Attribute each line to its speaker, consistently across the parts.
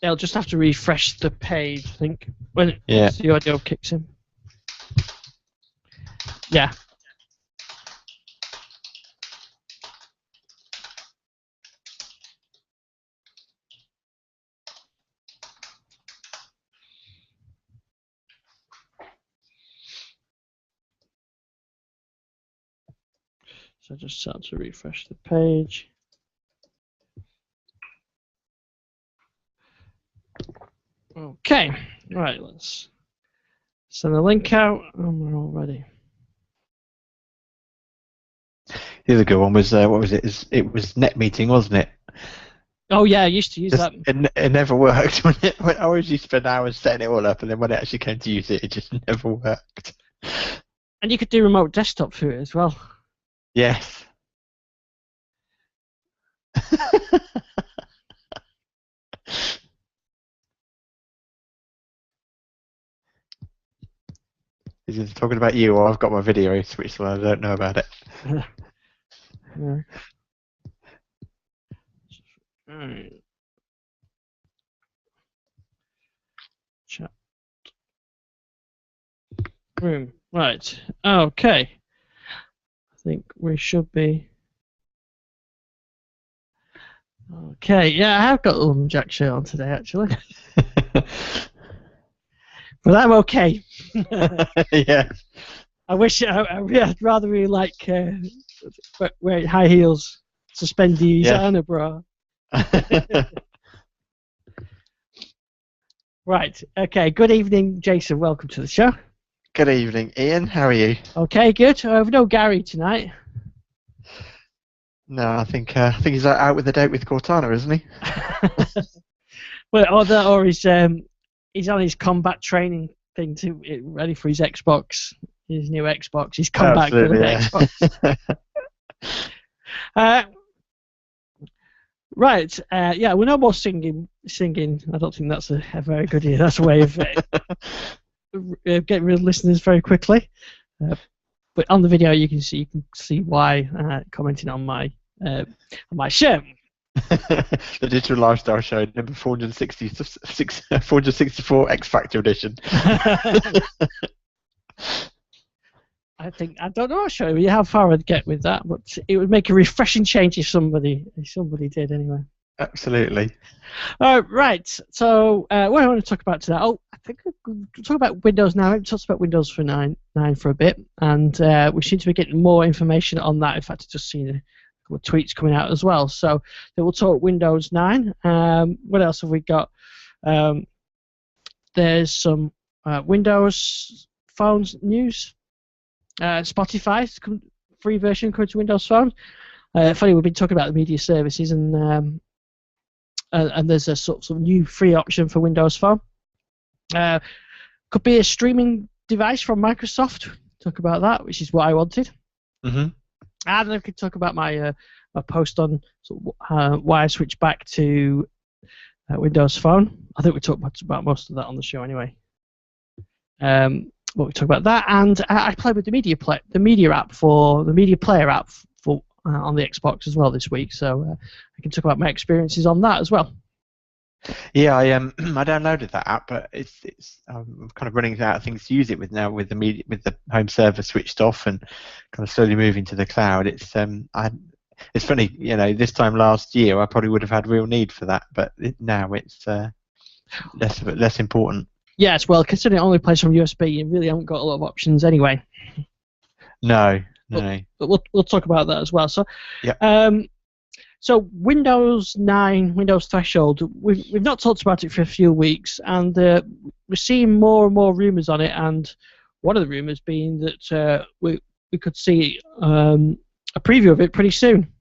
Speaker 1: they'll just have to refresh the page, I think, when
Speaker 2: Yeah.
Speaker 1: once the audio kicks in. Yeah. So just start to refresh the page. Okay, right, let's send the link out and we're all ready.
Speaker 2: The other good one was, what was it? It was NetMeeting, wasn't it?
Speaker 1: Oh yeah, I used to use that.
Speaker 2: It never worked. When I always used to spend hours setting it all up, and then when it actually came to use it, it just never worked.
Speaker 1: And you could do remote desktop through it as well.
Speaker 2: Yes. Is it talking about you, or I've got my video switched, so I don't know about it.
Speaker 1: Yeah. Right. Chat room. Right. Okay. I think we should be. Okay. Yeah, I have got a lumberjack shirt on today, actually. But I'm okay.
Speaker 2: Yeah.
Speaker 1: I wish I'd rather be like wear high heels, suspendies,
Speaker 2: Yeah.
Speaker 1: and a bra. Right. Okay. Good evening, Jason. Welcome to the show.
Speaker 2: Good evening, Ian. How are you?
Speaker 1: Okay. Good. I've no Gary tonight.
Speaker 2: No, I think he's out with a date with Cortana, isn't he?
Speaker 1: Well, or he's on his combat training thing to ready for his Xbox, his new Xbox. His combat build Xbox. Right. Yeah, we're no more singing. I don't think that's a very good idea. That's a way of getting rid of listeners very quickly. But on the video, you can see why commenting on my shirt.
Speaker 2: The Digital Lifestyle Show, number 464 X Factor edition.
Speaker 1: I don't know, show you how far I'd get with that, but it would make a refreshing change if somebody did anyway.
Speaker 2: Absolutely.
Speaker 1: Right. So what I want to talk about today? Oh, I think we'll talk about Windows now. We've talked about Windows for 9 for a bit, and we seem to be getting more information on that. In fact, I've just seen a couple of tweets coming out as well. So we'll talk Windows 9. What else have we got? There's some Windows phones news. Spotify free version coming to Windows Phone. Funny, we've been talking about the media services, and there's a sort of new free option for Windows Phone. Could be a streaming device from Microsoft. Talk about that, which is what I wanted.
Speaker 2: Mm-hmm.
Speaker 1: And I could talk about my post on why I switched back to Windows Phone. I think we talked about most of that on the show anyway. But we talk about that, and I played with the media player app for on the Xbox as well this week, so I can talk about my experiences on that as well.
Speaker 2: Yeah, I downloaded that app, but I'm kind of running out of things to use it with now with the home server switched off and kind of slowly moving to the cloud. It's funny, this time last year I probably would have had real need for that, but now it's less important.
Speaker 1: Yes, well, considering it only plays from USB, you really haven't got a lot of options anyway.
Speaker 2: No.
Speaker 1: But we'll talk about that as well. So,
Speaker 2: yeah.
Speaker 1: So Windows 9, Windows Threshold, we've not talked about it for a few weeks, and we're seeing more and more rumours on it. And one of the rumours being that we could see a preview of it pretty soon.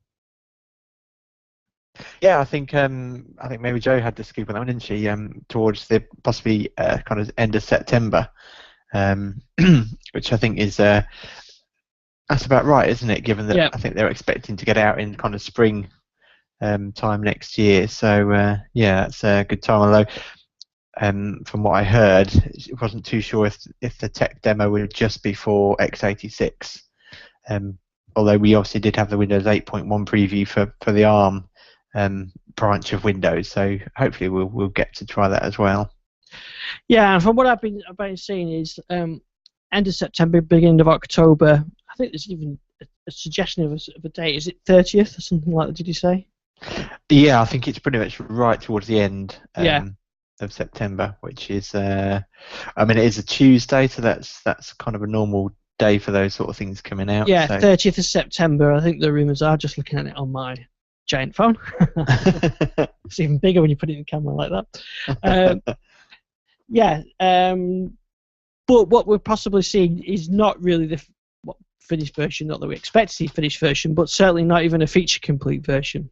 Speaker 2: Yeah, I think maybe Jo had the scoop on that one, didn't she? Towards the possibly kind of end of September, which I think is that's about right, isn't it? Given that I think they're expecting to get out in kind of spring time next year. So yeah, that's a good time. Although from what I heard, it wasn't too sure if the tech demo would just be for x86. Although we obviously did have the Windows 8.1 preview for the ARM branch of Windows. So hopefully we'll get to try that as well.
Speaker 1: Yeah, and from what I've been seeing is end of September, beginning of October. I think there's even a suggestion of a date. Is it 30th or something like that? Did you say?
Speaker 2: Yeah, I think it's pretty much right towards the end
Speaker 1: Yeah.
Speaker 2: of September, which is, I mean, it is a Tuesday, so that's kind of a normal day for those sort of things coming out.
Speaker 1: Yeah,
Speaker 2: so.
Speaker 1: 30th of September. I think the rumours are, just looking at it on my giant phone. It's even bigger when you put it in the camera like that. Yeah, but what we're possibly seeing is not really the finished version, not that we expect to see finished version, but certainly not even a feature complete version.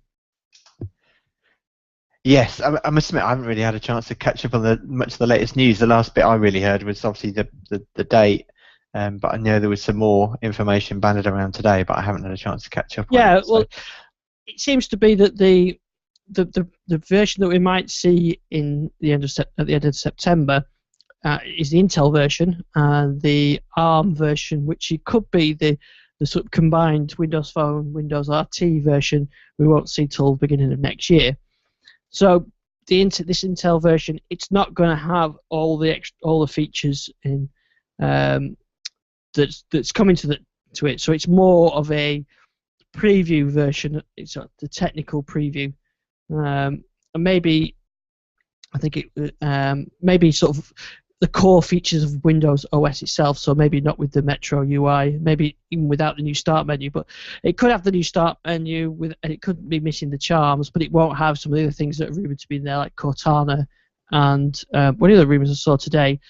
Speaker 2: Yes, I must admit I haven't really had a chance to catch up on much of the latest news. The last bit I really heard was obviously the date, but I know there was some more information banded around today, but I haven't had a chance to catch up.
Speaker 1: Yeah,
Speaker 2: on it, so.
Speaker 1: Well, it seems to be that the version that we might see at the end of September is the Intel version, and the ARM version, which it could be the sort of combined Windows Phone, Windows RT version, we won't see till the beginning of next year. So this Intel version, it's not going to have all the features in that's coming to it. So it's more of a preview version. It's the technical preview, and maybe I think it maybe sort of the core features of Windows OS itself. So maybe not with the Metro UI, maybe even without the new Start menu, but it could have the new Start menu and it could be missing the charms, but it won't have some of the other things that are rumored to be in there, like Cortana. And one of the rumors I saw today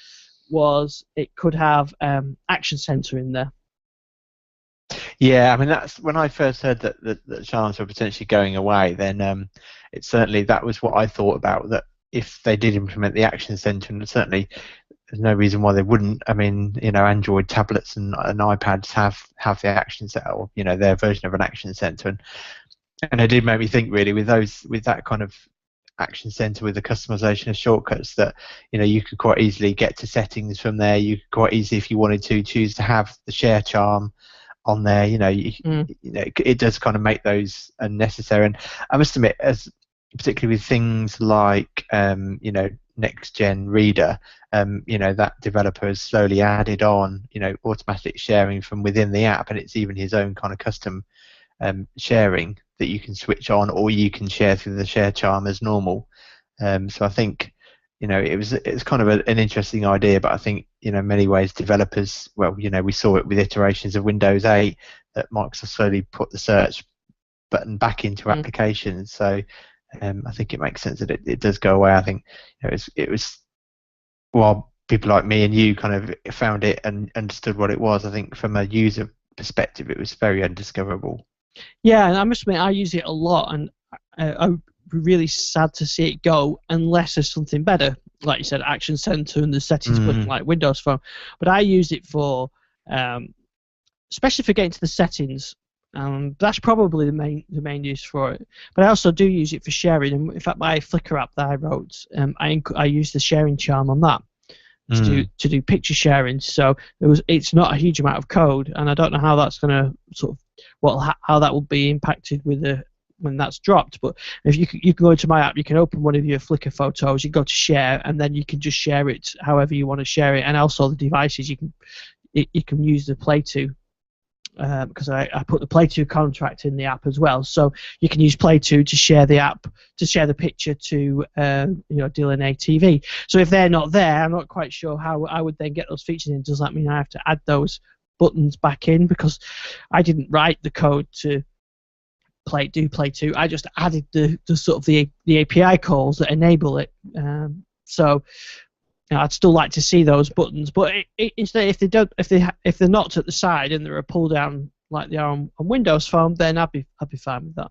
Speaker 1: was it could have Action Center in there.
Speaker 2: Yeah, I mean that's when I first heard that the charms were potentially going away. Then it certainly that was what I thought about, that if they did implement the Action Center, and certainly there's no reason why they wouldn't. I mean, Android tablets and iPads have the Action Center, or their version of an Action Center, and it did make me think really with that kind of Action Center with the customization of shortcuts that you could quite easily get to settings from there. You could quite easily, if you wanted to, choose to have the share charm on there. It does kind of make those unnecessary. And I must admit, particularly with things like Next Gen Reader, that developer has slowly added on automatic sharing from within the app, and it's even his own kind of custom sharing that you can switch on, or you can share through the share charm as normal. So I think it's kind of an interesting idea, but I think in many ways developers, we saw it with iterations of Windows 8 that Microsoft slowly put the search button back into applications. So I think it makes sense that it does go away. I think it was while people like me and you kind of found it and understood what it was, I think from a user perspective it was very undiscoverable.
Speaker 1: Yeah, and I must admit I use it a lot, and I'm really sad to see it go unless there's something better, like you said, Action Center and the settings button like Windows Phone. But I use it for, especially for getting to the settings. That's probably the main use for it. But I also do use it for sharing. And in fact, my Flickr app that I wrote, I use the sharing charm on that to do picture sharing. So it's not a huge amount of code, and I don't know how that's going to sort of how that will be impacted when that's dropped. But if you can go into my app, you can open one of your Flickr photos, you go to share, and then you can just share it however you want to share it. And also the devices you can use the Play To. Because I put the Play To contract in the app as well, so you can use Play To share the app, to share the picture to DLNA TV. So if they're not there, I'm not quite sure how I would then get those features in. Does that mean I have to add those buttons back in? Because I didn't write the code to Play To. I just added the sort of the API calls that enable it. So I'd still like to see those buttons, but instead, if they're not at the side and they're a pull down like they are on Windows Phone, then I'd be fine with that.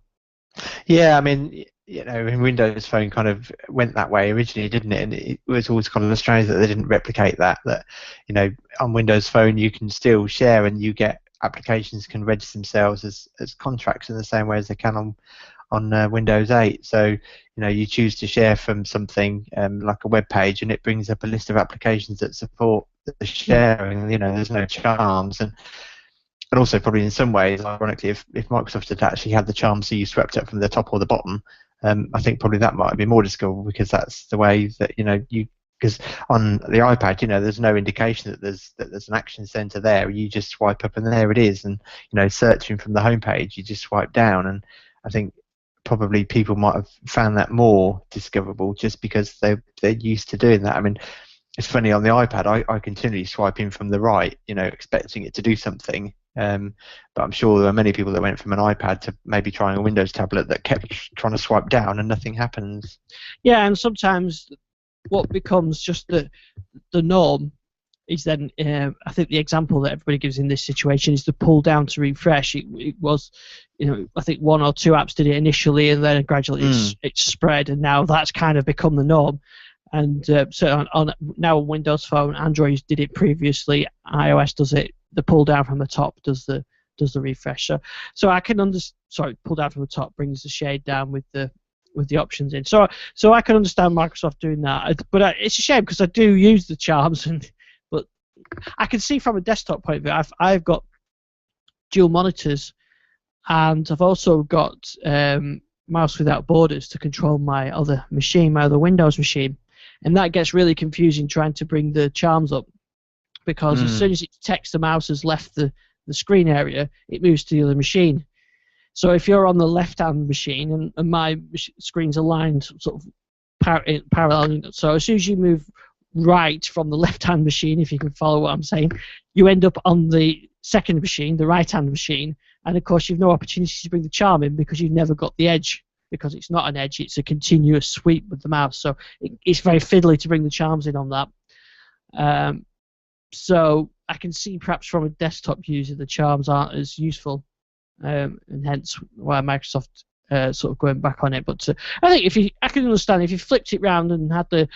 Speaker 2: Yeah, I mean, Windows Phone kind of went that way originally, didn't it? And it was always kind of strange that they didn't replicate that. That on Windows Phone you can still share, and you get applications can register themselves as contracts in the same way as they can on Windows 8. So you choose to share from something like a web page, and it brings up a list of applications that support the sharing. There's no charms, and also probably in some ways, ironically, if Microsoft had actually had the charms, so you swept up from the top or the bottom, I think probably that might be more discoverable, because that's the way that because on the iPad, there's no indication that there's an action center there. You just swipe up and there it is, and searching from the home page, you just swipe down, and I think probably people might have found that more discoverable just because they're used to doing that. I mean, it's funny, on the iPad, I continually swipe in from the right, expecting it to do something. But I'm sure there are many people that went from an iPad to maybe trying a Windows tablet that kept trying to swipe down and nothing happens.
Speaker 1: Yeah, and sometimes what becomes just the norm is then, I think the example that everybody gives in this situation is the pull down to refresh. It was, I think 1 or 2 apps did it initially, and then gradually it's spread, and now that's kind of become the norm. And so on now on Windows Phone, Android did it previously, iOS does it. The pull down from the top does the refresh. So I can pull down from the top brings the shade down with the options in. So I can understand Microsoft doing that, but it's a shame because I do use the charms, but I can see from a desktop point of view, I've got dual monitors, and I've also got mouse without borders to control my other machine, my other Windows machine, and that gets really confusing trying to bring the charms up, because as soon as it detects the mouse has left the screen area, it moves to the other machine. So if you're on the left-hand machine and my screen's aligned sort of parallel, so as soon as you move right from the left-hand machine, if you can follow what I'm saying, you end up on the second machine, the right-hand machine, and of course you've no opportunity to bring the charm in because you've never got the edge, because it's not an edge, it's a continuous sweep with the mouse. So it's very fiddly to bring the charms in on that. So I can see perhaps from a desktop user the charms aren't as useful, and hence why Microsoft sort of going back on it. But I think I can understand if you flipped it round and had the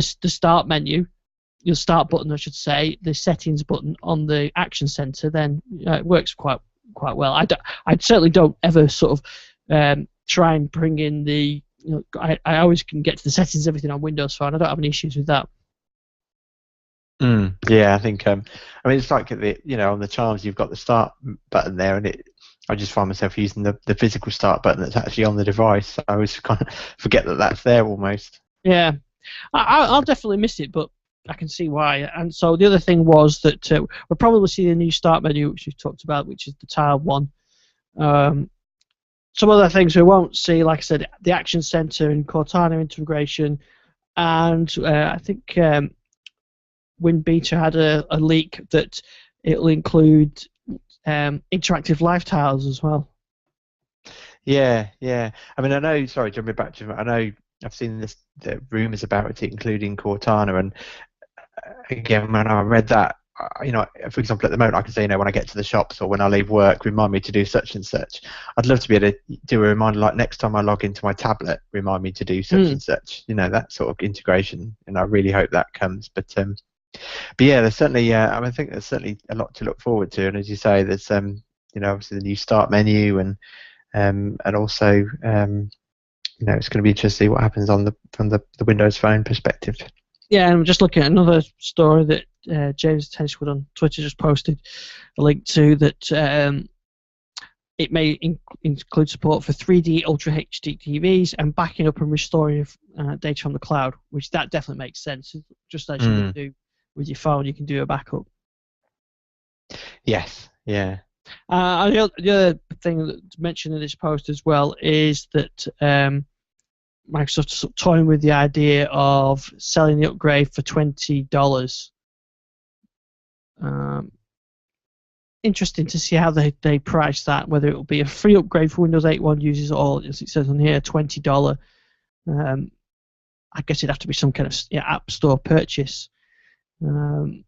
Speaker 1: start menu, your start button, I should say, the settings button on the Action Center, then it works quite well. I certainly don't ever sort of try and bring in the. I always can get to the settings, everything on Windows Phone. I don't have any issues with that.
Speaker 2: Yeah, I think I mean, it's like on the charms you've got the start button there, and I just find myself using the physical start button that's actually on the device. I always kind of forget that that's there almost.
Speaker 1: Yeah, I'll definitely miss it, but I can see why. And so the other thing was that we'll probably see the new start menu, which we've talked about, which is the tiled one. Some other things we won't see, like I said, the Action Center and Cortana integration, and I think WinBeta had a leak that it'll include interactive live tiles as well.
Speaker 2: Yeah. I mean, I know. Sorry, jumping back to. I know I've seen the rumours about it, including Cortana, and again, when I read that, for example, at the moment, I can say, when I get to the shops or when I leave work, remind me to do such and such. I'd love to be able to do a reminder, like next time I log into my tablet, remind me to do such and such. That sort of integration, and I really hope that comes. But yeah, there's certainly. I think there's certainly a lot to look forward to, and as you say, there's obviously the new start menu, and also it's going to be interesting to see what happens from the Windows Phone perspective.
Speaker 1: Yeah, and I'm just looking at another story that James Tenchwood on Twitter just posted a link to, that it may include support for 3D Ultra HD TVs and backing up and restoring data on the cloud, which that definitely makes sense. Just as you would do with your phone, you can do a backup.
Speaker 2: Yes, yeah.
Speaker 1: The other thing that's mentioned in this post as well is that Microsoft's toying with the idea of selling the upgrade for $20. Interesting to see how they price that, whether it will be a free upgrade for Windows 8.1 users or, as it says on here, $20. I guess it'd have to be some kind of App Store purchase. I'm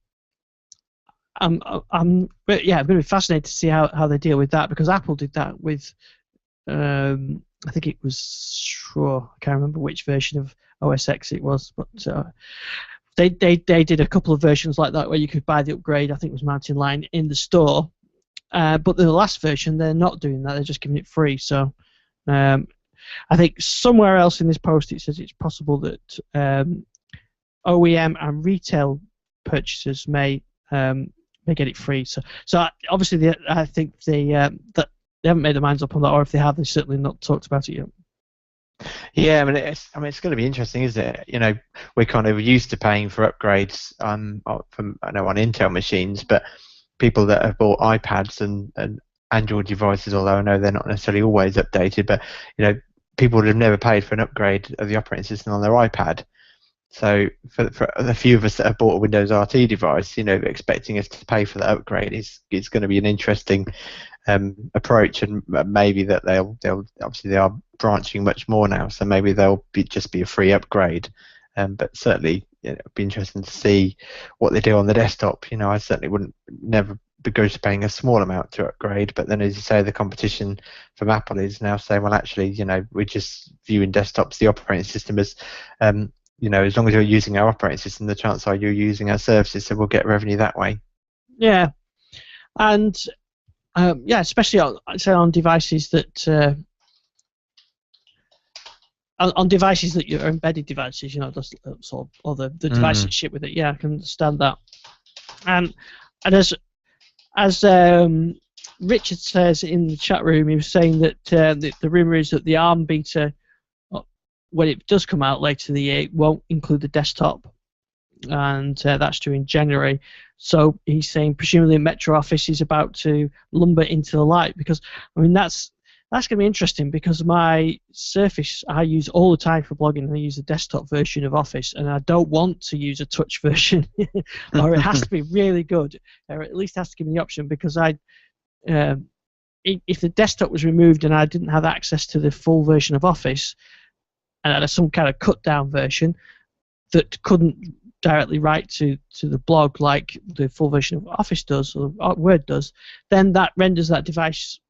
Speaker 1: going to be fascinated to see how they deal with that, because Apple did that with I think it was I can't remember which version of OS X it was, but they did a couple of versions like that where you could buy the upgrade. I think it was Mountain Lion in the store, but the last version they're not doing that. They're just giving it free. So I think somewhere else in this post it says it's possible that OEM and retail purchasers may get it free. So obviously I think that they haven't made their minds up on that, or if they have, they've certainly not talked about it yet.
Speaker 2: Yeah, I mean, it's going to be interesting, isn't it? You know, we're kind of used to paying for upgrades from I know on Intel machines, but people that have bought iPads and Android devices, although I know they're not necessarily always updated, but you know, people would have never paid for an upgrade of the operating system on their iPad. So for a few of us that have bought a Windows RT device, you know, expecting us to pay for that upgrade is going to be an interesting approach, and maybe that they'll obviously they are branching much more now, so maybe they'll just be a free upgrade. But certainly, you know, it'd be interesting to see what they do on the desktop. You know, I certainly wouldn't never begrudge paying a small amount to upgrade, but then as you say, the competition from Apple is now saying, well, actually, you know, we're just viewing desktops, the operating system as you know, as long as you're using our operating system, the chances are you're using our services, so we'll get revenue that way.
Speaker 1: Yeah, and yeah, especially on devices that on devices that are embedded devices, you know, sort of, or the devices that ship with it. Yeah, I can understand that. And as Richard says in the chat room, he was saying that the rumor is that the ARM beta, when it does come out later in the year, it won't include the desktop, and that's due in January. So he's saying presumably Metro Office is about to lumber into the light, because I mean that's going to be interesting, because my Surface I use all the time for blogging, and I use the desktop version of Office, and I don't want to use a touch version, or it has to be really good, or at least has to give me the option, because if the desktop was removed and I didn't have access to the full version of Office, and had some kind of cut down version that couldn't directly write to the blog like the full version of Office does or Word does, then that renders that device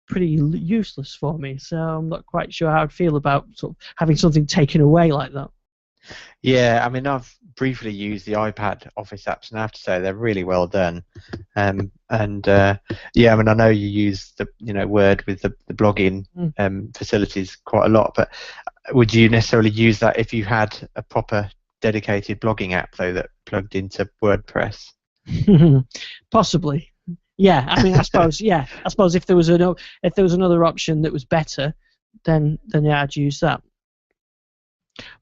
Speaker 1: pretty useless for me. So I'm not quite sure how I'd feel about sort of having something taken away like that.
Speaker 2: Yeah, I mean, I've briefly used the iPad Office apps, and I have to say they're really well done. Yeah, I mean, I know you use the Word with the blogging facilities quite a lot, but would you necessarily use that if you had a proper dedicated blogging app though that plugged into WordPress?
Speaker 1: Possibly. Yeah, I mean, I suppose. Yeah, I suppose if there was another option that was better, then yeah, I'd use that.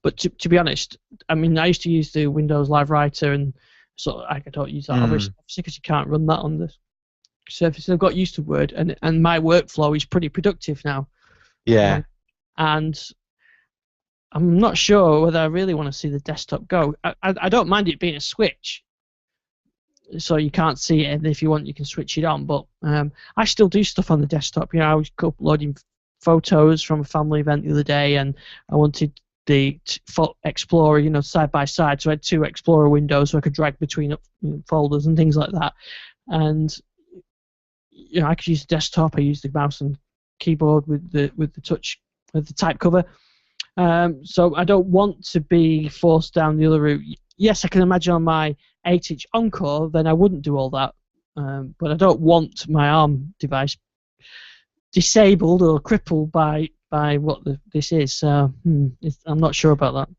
Speaker 1: But to be honest, I mean, I used to use the Windows Live Writer, and so I don't use that obviously because you can't run that on the Surface. I've got used to Word, and my workflow is pretty productive now.
Speaker 2: Yeah.
Speaker 1: And I'm not sure whether I really want to see the desktop go. I don't mind it being a switch, so you can't see it, and if you want, you can switch it on. But I still do stuff on the desktop. You know, I was uploading photos from a family event the other day, and I wanted the Explorer, you know, side by side. So I had two Explorer windows, so I could drag between folders and things like that. And you know, I could use the desktop. I use the mouse and keyboard with the touch, with the type cover. So I don't want to be forced down the other route. Yes, I can imagine on my 8-inch Encore, then I wouldn't do all that. But I don't want my ARM device disabled or crippled by what this is. So I'm not sure about that.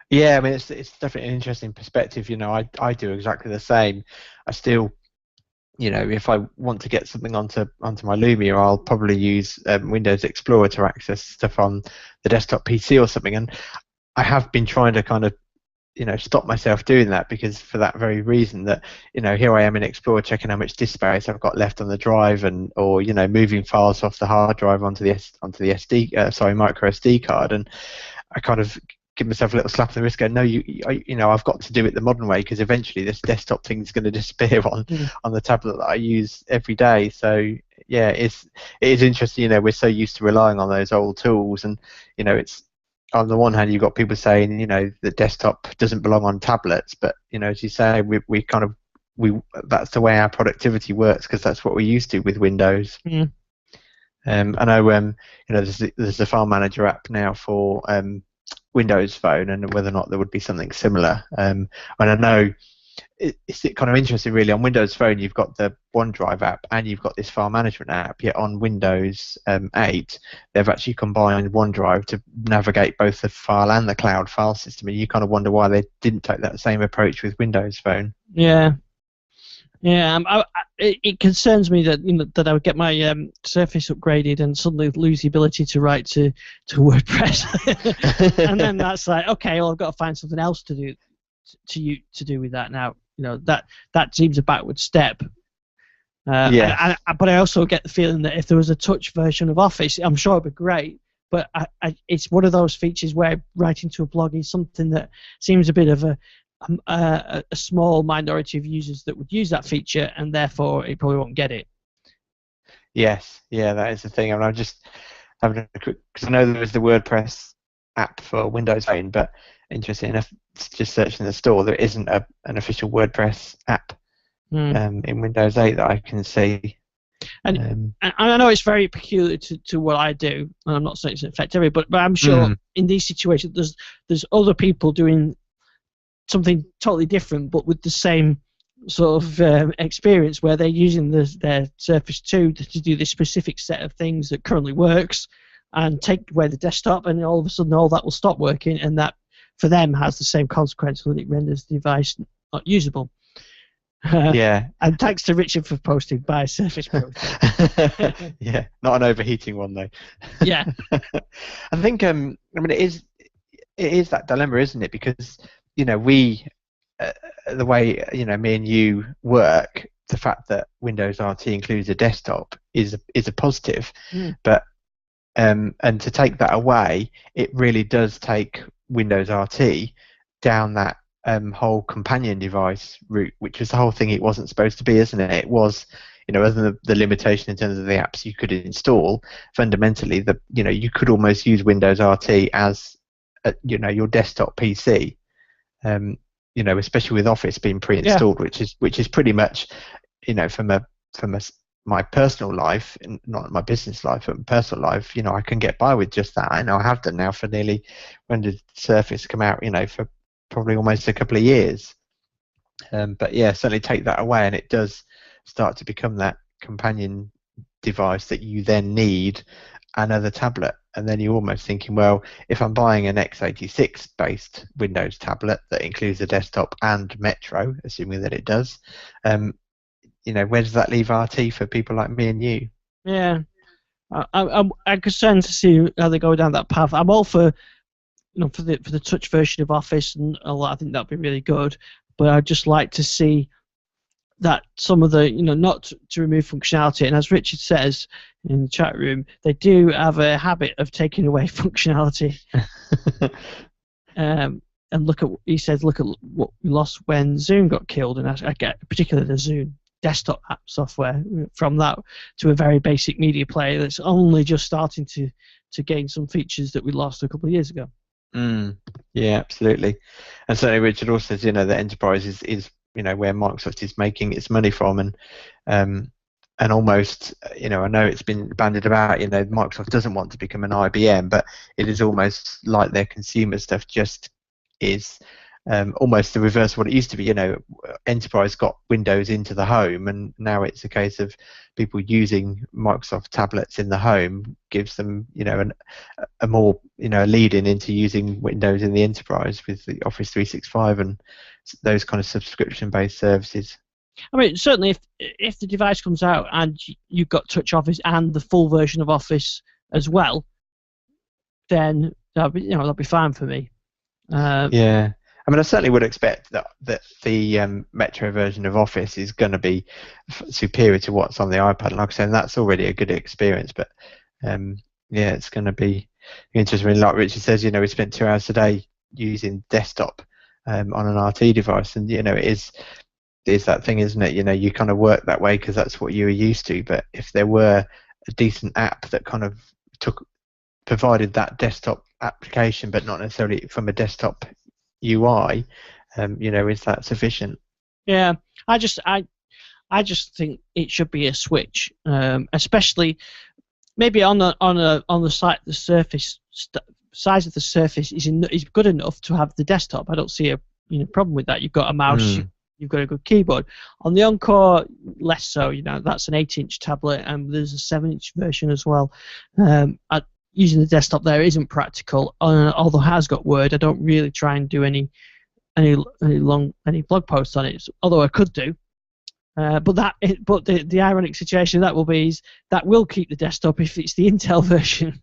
Speaker 2: Yeah, I mean, it's definitely an interesting perspective. You know, I do exactly the same. I still, you know, if I want to get something onto my Lumia, I'll probably use Windows Explorer to access stuff on the desktop PC or something. And I have been trying to kind of, you know, stop myself doing that, because for that very reason that, you know, here I am in Explorer checking how much disk space I've got left on the drive, or you know, moving files off the hard drive onto the micro SD card, and I kind of give myself a little slap on the wrist, go, no, you know, I've got to do it the modern way, because eventually this desktop thing is going to disappear on the tablet that I use every day. So yeah, it is interesting. You know, we're so used to relying on those old tools, and you know, it's, on the one hand, you've got people saying, you know, the desktop doesn't belong on tablets, but you know, as you say, we that's the way our productivity works, because that's what we're used to with Windows. I know, you know, there's a File Manager app now for Windows Phone, and whether or not there would be something similar. And I know it's kind of interesting, really. On Windows Phone, you've got the OneDrive app and you've got this file management app. Yet on Windows 8, they've actually combined OneDrive to navigate both the file and the cloud file system. And you kind of wonder why they didn't take that same approach with Windows Phone.
Speaker 1: Yeah. Yeah, it concerns me that that I would get my Surface upgraded and suddenly lose the ability to write to WordPress, and then that's like, okay, well I've got to find something else to do to do with that now. That seems a backward step.
Speaker 2: Yeah.
Speaker 1: But I also get the feeling that if there was a touch version of Office, I'm sure it'd be great. But it's one of those features where writing to a blog is something that seems a bit of a small minority of users that would use that feature, and therefore it probably won't get it.
Speaker 2: Yes. Yeah, that is the thing. I mean, I'm just having a quick, because I know there is the WordPress app for Windows Phone, but interesting enough, just searching the store, there isn't an official WordPress app in Windows 8 that I can see.
Speaker 1: And I know it's very peculiar to what I do, and I'm not saying it's affect everybody, but I'm sure in these situations there's other people doing something totally different, but with the same sort of experience, where they're using their Surface 2 to do this specific set of things that currently works, and take away the desktop, and all of a sudden all that will stop working, and that for them has the same consequence when it renders the device not usable.
Speaker 2: Yeah.
Speaker 1: And thanks to Richard for posting buy Surface Pro.
Speaker 2: Yeah, not an overheating one though.
Speaker 1: Yeah.
Speaker 2: I think I mean it is that dilemma, isn't it? Because we the way me and you work, the fact that Windows RT includes a desktop is a positive, but and to take that away, it really does take Windows RT down that whole companion device route, which was the whole thing it wasn't supposed to be, isn't it? It was, other than the limitation in terms of the apps you could install, fundamentally you could almost use Windows RT as your desktop PC, especially with Office being pre-installed, which is pretty much, from my personal life, not my business life, but personal life, I can get by with just that. I know I have done now for nearly, when did Surface come out, for probably almost a couple of years. But yeah, certainly take that away and it does start to become that companion device that you then need another tablet. And then you're almost thinking, well, if I'm buying an x86 based Windows tablet that includes a desktop and Metro, assuming that it does, where does that leave RT for people like me and you?
Speaker 1: Yeah, I'm concerned to see how they go down that path. I'm all for for the touch version of Office and all that. I think that'd be really good, but I'd just like to see that some of the not to remove functionality. And as Richard says in the chat room, they do have a habit of taking away functionality. And he says look at what we lost when Zoom got killed, and I get particularly the Zoom desktop app software from that to a very basic media player that's only just starting to gain some features that we lost a couple of years ago.
Speaker 2: Yeah, absolutely. And certainly Richard also says, that enterprise is where Microsoft is making its money from, and almost, I know it's been bandied about, Microsoft doesn't want to become an IBM, but it is almost like their consumer stuff just is almost the reverse of what it used to be. Enterprise got Windows into the home, and now it's a case of people using Microsoft tablets in the home gives them, a more, a lead into using Windows in the enterprise with the Office 365 and those kind of subscription-based services.
Speaker 1: I mean, certainly if the device comes out and you've got Touch Office and the full version of Office as well, then that'll be fine for me.
Speaker 2: Yeah. I mean, I certainly would expect that the Metro version of Office is going to be superior to what's on the iPad. Like I said, that's already a good experience. But yeah, it's going to be interesting. Like Richard says, we spent 2 hours a day using desktop on an RT device, and it is that thing, isn't it? You kind of work that way because that's what you were used to. But if there were a decent app that kind of provided that desktop application, but not necessarily from a desktop UI, is that sufficient?
Speaker 1: Yeah, I just think it should be a switch, especially maybe on the site the Surface size of the Surface is good enough to have the desktop. I don't see a problem with that. You've got a mouse, you've got a good keyboard. On the Encore, less so. That's an 8-inch tablet, and there's a 7-inch version as well. Using the desktop there isn't practical. Although it has got Word, I don't really try and do any blog posts on it. Although I could do. But the ironic situation that will be is that will keep the desktop if it's the Intel version.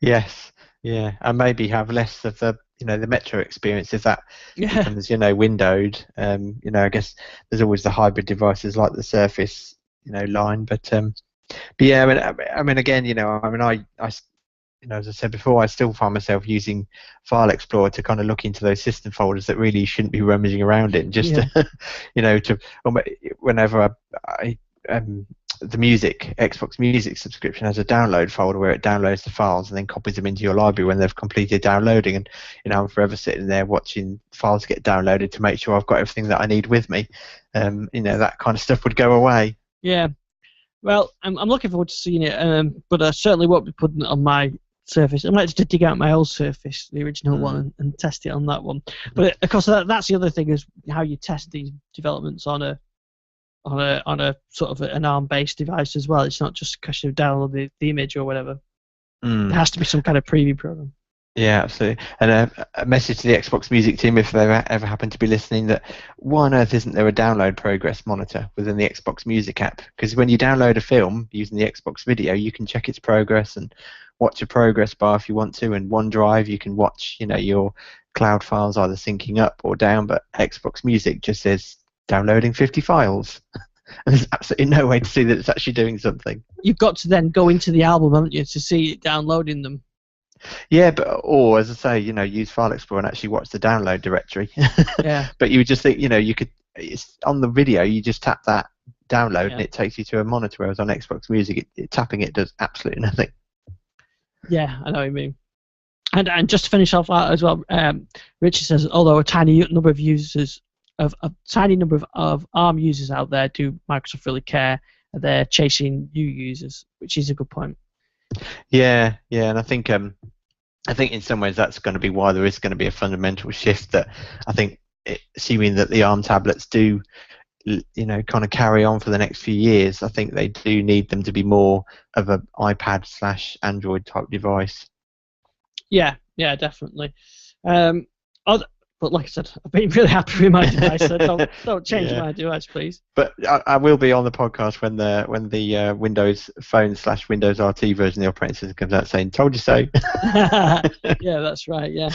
Speaker 2: Yes, yeah, and maybe have less of the the Metro experience if that becomes windowed. I guess there's always the hybrid devices like the Surface line, but yeah, I mean again, I as I said before, I still find myself using File Explorer to kind of look into those system folders that really shouldn't be rummaging around in. Just to, whenever the Xbox Music subscription has a download folder where it downloads the files and then copies them into your library when they've completed downloading. And I'm forever sitting there watching files get downloaded to make sure I've got everything that I need with me. That kind of stuff would go away.
Speaker 1: Yeah. Well, I'm looking forward to seeing it, but I certainly won't be putting it on my Surface. I might just dig out my old Surface, the original one, and test it on that one. But of course, that's the other thing is how you test these developments on a sort of an ARM-based device as well. It's not just a question of downloading the image or whatever. There has to be some kind of preview program.
Speaker 2: Yeah, absolutely. And a message to the Xbox Music team, if they ever happen to be listening, that why on earth isn't there a download progress monitor within the Xbox Music app? Because when you download a film using the Xbox Video, you can check its progress and watch a progress bar if you want to. And OneDrive, you can watch, your cloud files either syncing up or down. But Xbox Music just says downloading 50 files. And there's absolutely no way to see that it's actually doing something.
Speaker 1: You've got to then go into the album, haven't you, to see it downloading them.
Speaker 2: Yeah, or as I say, use File Explorer and actually watch the download directory.
Speaker 1: Yeah.
Speaker 2: But you would just think, you could. It's on the video. You just tap that download and it takes you to a monitor. Whereas on Xbox Music, tapping it does absolutely nothing.
Speaker 1: Yeah, I know what you mean. And just to finish off that as well, Richard says, although a tiny number of users of ARM users out there, do Microsoft really care? They're chasing new users, which is a good point.
Speaker 2: Yeah, and I think in some ways that's going to be why there is going to be a fundamental shift. That I think, assuming that the ARM tablets do, kind of carry on for the next few years, I think they do need them to be more of an iPad/Android type device.
Speaker 1: Yeah, definitely. But like I said, I've been really happy with my device, so don't change my device, please.
Speaker 2: But I will be on the podcast when the Windows Phone/Windows RT version of the operating system comes out saying, "Told you so."
Speaker 1: Yeah, that's right. Yeah.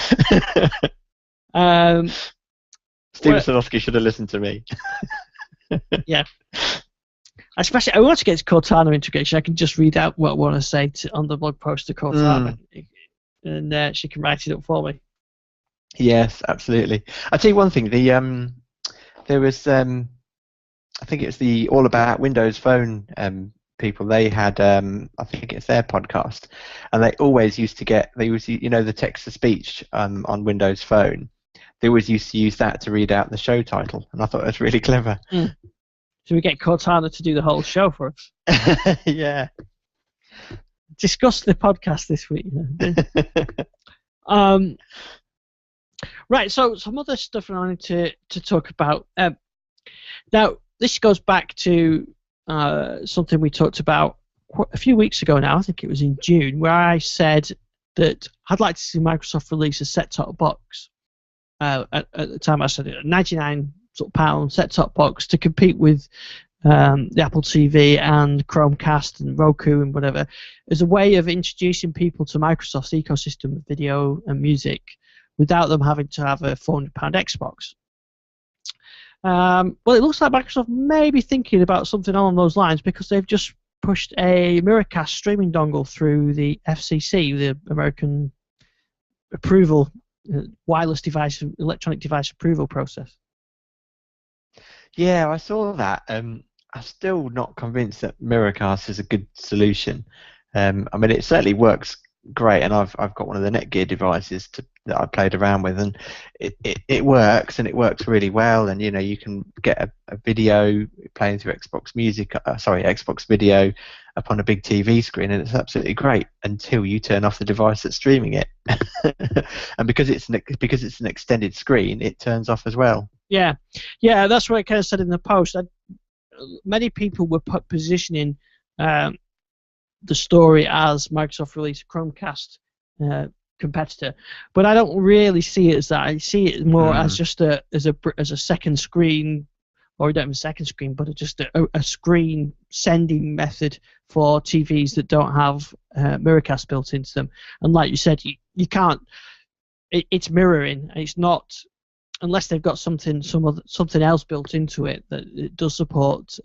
Speaker 2: Steven Sadowski should have listened to me.
Speaker 1: Yeah. Especially, I want to get to Cortana integration. I can just read out what I want to say on the blog post to Cortana, and she can write it up for me.
Speaker 2: Yes, absolutely. I'll tell you one thing. There was, I think it was the All About Windows Phone people. They had, I think it's their podcast, and they always used to get, the text to speech on Windows Phone. They always used to use that to read out the show title, and I thought it was really clever.
Speaker 1: So we get Cortana to do the whole show for us.
Speaker 2: Yeah.
Speaker 1: Discuss the podcast this week. Right, so some other stuff I wanted to talk about. Now, this goes back to something we talked about a few weeks ago now. I think it was in June, where I said that I'd like to see Microsoft release a set-top box. At the time, I said it, a £99 set-top box to compete with the Apple TV and Chromecast and Roku and whatever, as a way of introducing people to Microsoft's ecosystem of video and music, without them having to have a £400 Xbox. Well, it looks like Microsoft may be thinking about something along those lines, because they've just pushed a Miracast streaming dongle through the FCC, the American approval, wireless device, electronic device approval process.
Speaker 2: Yeah, I saw that. I'm still not convinced that Miracast is a good solution. I mean, it certainly works great, and I've got one of the Netgear devices that I played around with, and it works, and it works really well. And you can get a video playing through Xbox Video up on a big TV screen, and it's absolutely great until you turn off the device that's streaming it. And because it's an extended screen, it turns off as well.
Speaker 1: Yeah, that's what I kind of said in the post. Many people were positioning the story as Microsoft released a Chromecast competitor, but I don't really see it as that. I see it more as just as a second screen or you don't have a second screen, but just a screen sending method for TVs that don't have Miracast built into them. And like you said, you can't. It's mirroring. It's not, unless they've got something else built into it that it does support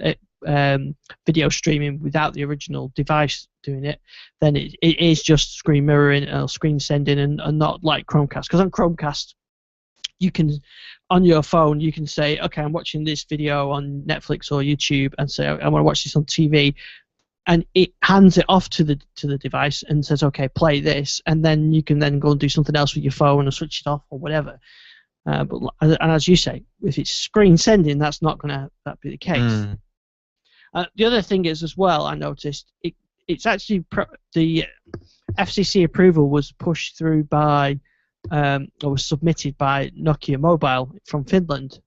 Speaker 1: video streaming without the original device doing it. Then it is just screen mirroring or screen sending, and not like Chromecast. Because on Chromecast, you can, on your phone, you can say, okay, I'm watching this video on Netflix or YouTube, and say I want to watch this on TV, and it hands it off to the device and says, okay, play this, and then you can then go and do something else with your phone or switch it off or whatever. But as you say, if it's screen sending, that's not going to be the case. The other thing is as well, I noticed it's actually the FCC approval was pushed through by or was submitted by Nokia Mobile from Finland.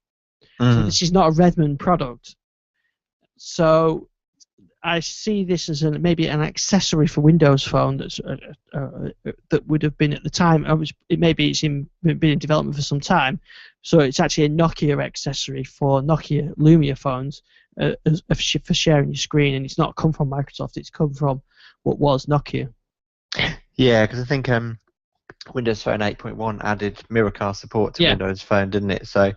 Speaker 1: So this is not a Redmond product. So I see this as maybe an accessory for Windows Phone that would have been at the time. Maybe it's been in development for some time. So it's actually a Nokia accessory for Nokia Lumia phones for sharing your screen, and it's not come from Microsoft. It's come from what was Nokia.
Speaker 2: Yeah, because I think Windows Phone 8.1 added Miracast support to Windows Phone, didn't it? So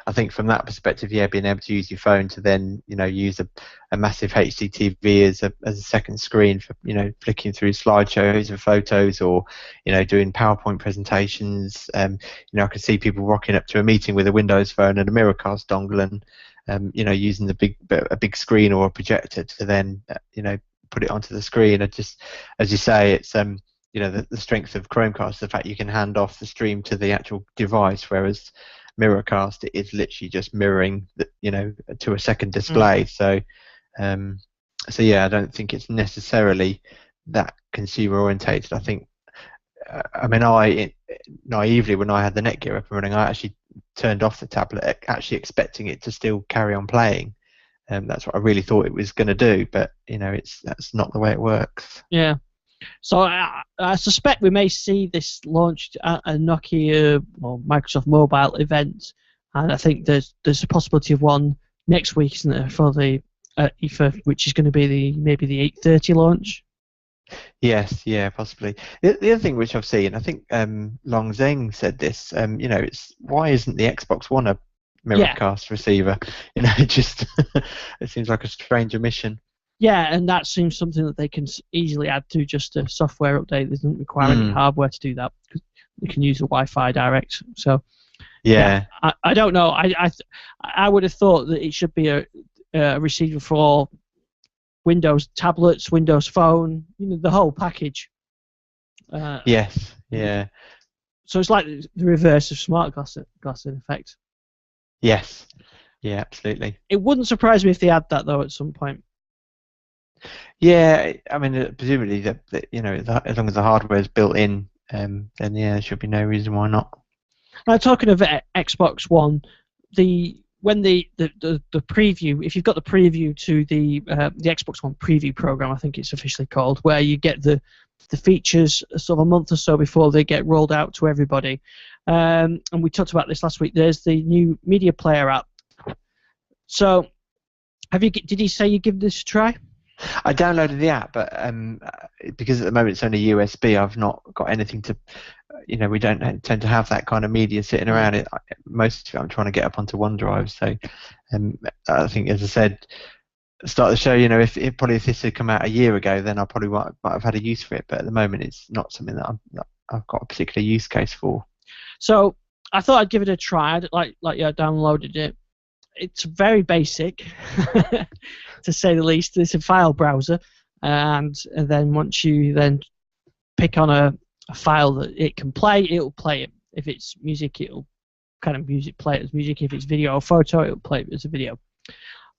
Speaker 2: I think from that perspective, being able to use your phone to then, use a massive HD TV as a second screen for, flicking through slideshows of photos, or, doing PowerPoint presentations. I could see people rocking up to a meeting with a Windows Phone and a Miracast dongle, and using a big screen or a projector to then, put it onto the screen. And just, as you say, it's the strength of Chromecast, the fact you can hand off the stream to the actual device, whereas Miracast, it is literally just mirroring to a second display. So I don't think it's necessarily that consumer orientated. I think I naively, when I had the Netgear up and running, I actually turned off the tablet, actually expecting it to still carry on playing. That's what I really thought it was going to do, but that's not the way it works.
Speaker 1: Yeah. So I suspect we may see this launched at a Nokia or Microsoft Mobile event, and I think there's a possibility of one next week, isn't there, for the IFA, which is going to be maybe the 8:30 launch.
Speaker 2: Yes, yeah, possibly. The other thing which I've seen, I think Long Zeng said this. It's why isn't the Xbox One a Miracast receiver? Just it seems like a strange omission.
Speaker 1: Yeah, and that seems something that they can easily add to just a software update. It doesn't require any hardware to do that, because you can use a Wi-Fi direct. So I don't know. I would have thought that it should be a receiver for Windows tablets, Windows Phone, the whole package.
Speaker 2: Yes. Yeah.
Speaker 1: So it's like the reverse of smart glass in effect.
Speaker 2: Yes. Yeah, absolutely.
Speaker 1: It wouldn't surprise me if they add that though at some point.
Speaker 2: Yeah, I mean, presumably that as long as the hardware is built in, then there should be no reason why not.
Speaker 1: Now, talking of Xbox One, when the preview, if you've got the preview to the Xbox One preview program, I think it's officially called, where you get the features sort of a month or so before they get rolled out to everybody, and we talked about this last week. There's the new Media Player app. So, did he say you give this a try?
Speaker 2: I downloaded the app, but because at the moment it's only USB, I've not got anything to. We don't tend to have that kind of media sitting around. Most of it I'm trying to get up onto OneDrive. So I think, as I said, at the start of the show, if this had come out a year ago, then I probably might have had a use for it. But at the moment, it's not something that I've got a particular use case for.
Speaker 1: So I thought I'd give it a try. I downloaded it. It's very basic, to say the least. It's a file browser, and then once you then pick on a file that it can play, it'll play it. If it's music, it'll play it as music. If it's video or photo, it'll play it as a video.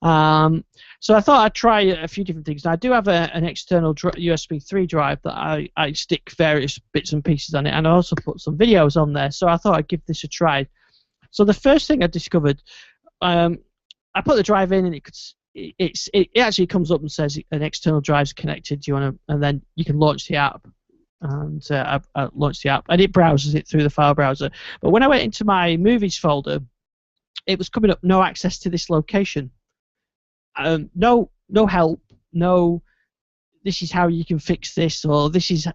Speaker 1: So I thought I'd try a few different things. Now, I do have an external USB 3 drive that I stick various bits and pieces on it, and I also put some videos on there. So I thought I'd give this a try. So the first thing I discovered, I put the drive in, and it actually comes up and says an external drive's connected. Do you want to? And then you can launch the app, and I launched the app, and it browses it through the file browser. But when I went into my movies folder, it was coming up, no access to this location. No help, no, this is how you can fix this, or this is,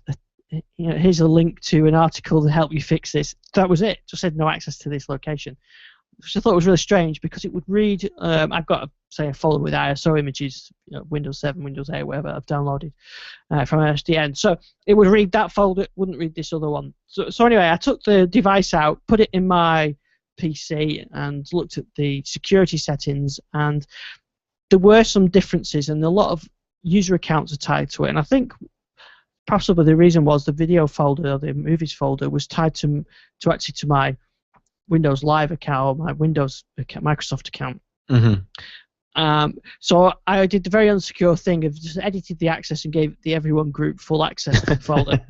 Speaker 1: here's a link to an article to help you fix this. That was it. Just said no access to this location, which I thought was really strange because it would read. I've got a folder with ISO images, Windows 7, Windows 8, whatever I've downloaded from SDN. So it would read that folder, it wouldn't read this other one. So anyway, I took the device out, put it in my PC, and looked at the security settings, and there were some differences, and a lot of user accounts are tied to it. And I think possibly the reason was the video folder, or the movies folder, was tied to my Windows Live account, or my Windows Microsoft account.
Speaker 2: Mm-hmm.
Speaker 1: So I did the very unsecure thing of just edited the access and gave the everyone group full access to the folder.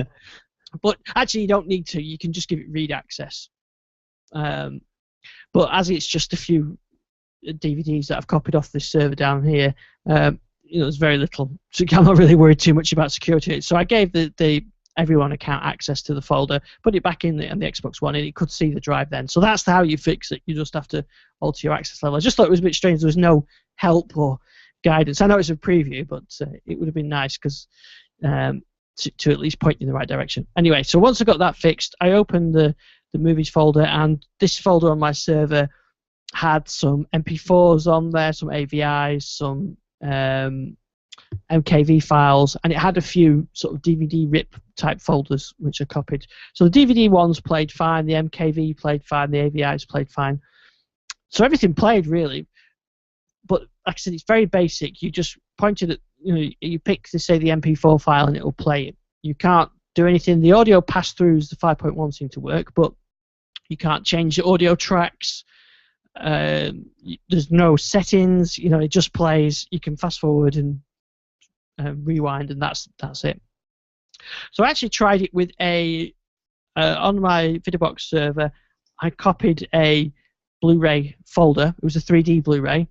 Speaker 1: But actually, you don't need to. You can just give it read access. But as it's just a few DVDs that I've copied off this server down here, there's very little. So I'm not really worried too much about security. So I gave the everyone account access to the folder, put it back in the Xbox One, and it could see the drive then. So that's how you fix it. You just have to alter your access level. I just thought it was a bit strange. There was no help or guidance. I know it's a preview, but it would have been nice because to at least point you in the right direction. Anyway, so once I got that fixed, I opened the movies folder, and this folder on my server had some MP4s on there, some AVIs, some MKV files, and it had a few sort of DVD rip type folders which I copied. So the DVD ones played fine, the MKV played fine, the AVIs played fine. So everything played really, but like I said, it's very basic. You just pointed at, you pick, say, the MP4 file and it will play it. You can't do anything. The audio pass-throughs, the 5.1 seem to work, but you can't change the audio tracks. There's no settings. It just plays. You can fast forward and rewind, and that's it. So I actually tried it with on my VideoBox server. I copied a Blu-ray folder. It was a 3D Blu-ray.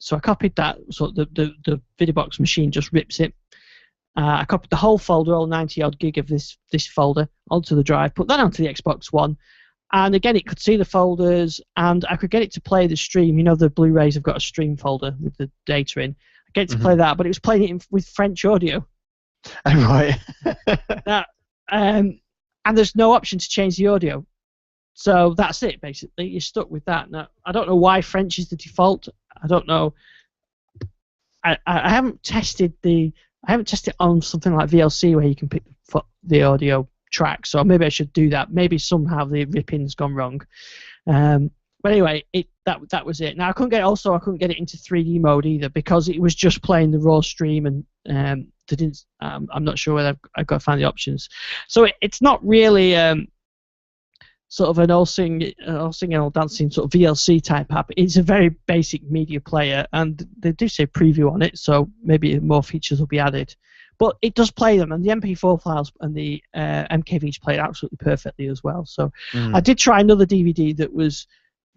Speaker 1: So I copied that. So the VideoBox machine just rips it. I copied the whole folder, all 90 odd gig of this folder, onto the drive. Put that onto the Xbox One. And again, it could see the folders, and I could get it to play the stream. The Blu-rays have got a stream folder with the data in. I get it to play that, but it was playing it with French audio.
Speaker 2: Oh, right.
Speaker 1: Now, and there's no option to change the audio. So that's it, basically. You're stuck with that. Now, I don't know why French is the default. I don't know. I haven't tested on something like VLC where you can pick the audio track, so maybe I should do that. Maybe somehow the ripping's gone wrong. But anyway, that was it. Now I couldn't get it into 3D mode either because it was just playing the raw stream, and I'm not sure whether I've got to find the options. So it's not really sort of an all singing, all dancing sort of VLC type app. It's a very basic media player, and they do say preview on it, so maybe more features will be added. But it does play them, and the MP4 files and the MKVs played absolutely perfectly as well. So I did try another DVD that was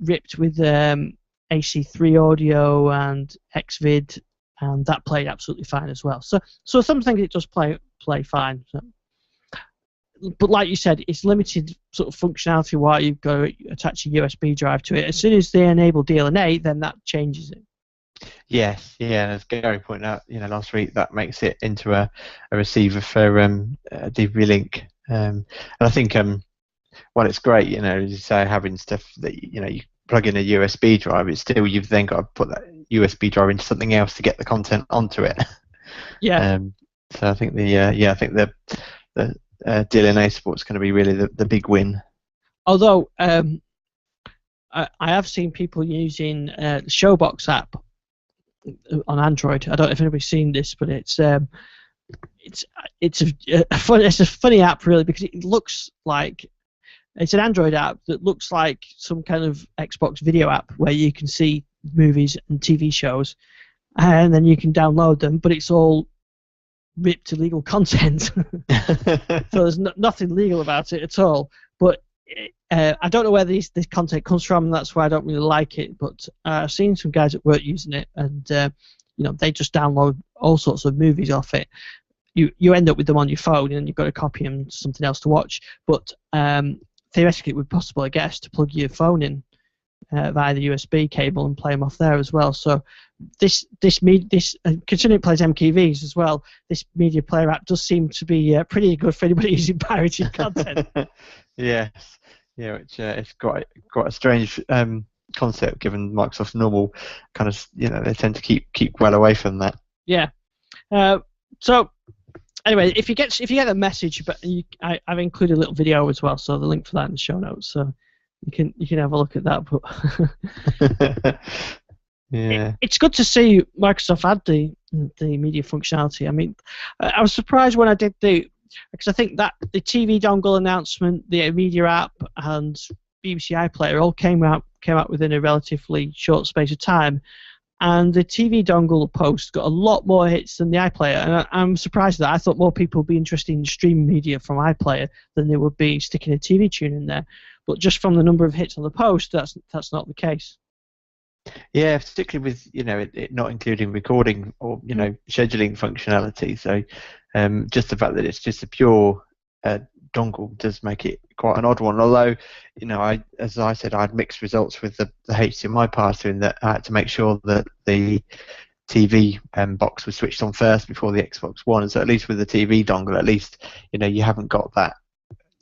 Speaker 1: ripped with AC3 audio and Xvid, and that played absolutely fine as well. So some things it does play fine. So. But like you said, it's limited sort of functionality while you've got to attach a USB drive to it. As soon as they enable DLNA, then that changes it.
Speaker 2: Yes, yeah, and as Gary pointed out, last week, that makes it into a receiver for DV Link, and I think while it's great, as you say, having stuff that you plug in a USB drive, it's still you've then got to put that USB drive into something else to get the content onto it.
Speaker 1: Yeah.
Speaker 2: So I think the DLNA support's going to be really the big win.
Speaker 1: Although I have seen people using the Showbox app on Android. I don't know if anybody's seen this, but it's a funny app really, because it looks like it's an Android app that looks like some kind of Xbox video app where you can see movies and TV shows, and then you can download them, but it's all ripped illegal content. So there's nothing legal about it at all. But I don't know where this content comes from, and that's why I don't really like it. But I've seen some guys at work using it, and they just download all sorts of movies off it. You end up with them on your phone, and you've got to copy them to something else to watch. But theoretically, it would be possible, I guess, to plug your phone in via the USB cable and play them off there as well. So considering it plays MKVs as well, this media player app does seem to be pretty good for anybody using pirated content.
Speaker 2: Yes, yeah, which it's quite a strange concept given Microsoft's normal kind of, they tend to keep well away from that.
Speaker 1: Yeah. So anyway, if you get the message, but I've included a little video as well, so the link for that in the show notes, so you can have a look at that. But
Speaker 2: yeah,
Speaker 1: it's good to see Microsoft add the media functionality. I mean, I was surprised when I did because I think that the TV dongle announcement, the media app, and BBC iPlayer all came out within a relatively short space of time. And the TV dongle post got a lot more hits than the iPlayer, and I'm surprised at that. I thought more people would be interested in streaming media from iPlayer than they would be sticking a TV tune in there. But just from the number of hits on the post, that's not the case.
Speaker 2: Yeah, particularly with it not including recording or scheduling functionality. So just the fact that it's just a pure dongle does make it quite an odd one. Although, as I said, I had mixed results with the HDMI pass-through, in that I had to make sure that the TV box was switched on first before the Xbox One. So at least with the TV dongle, at least you haven't got that.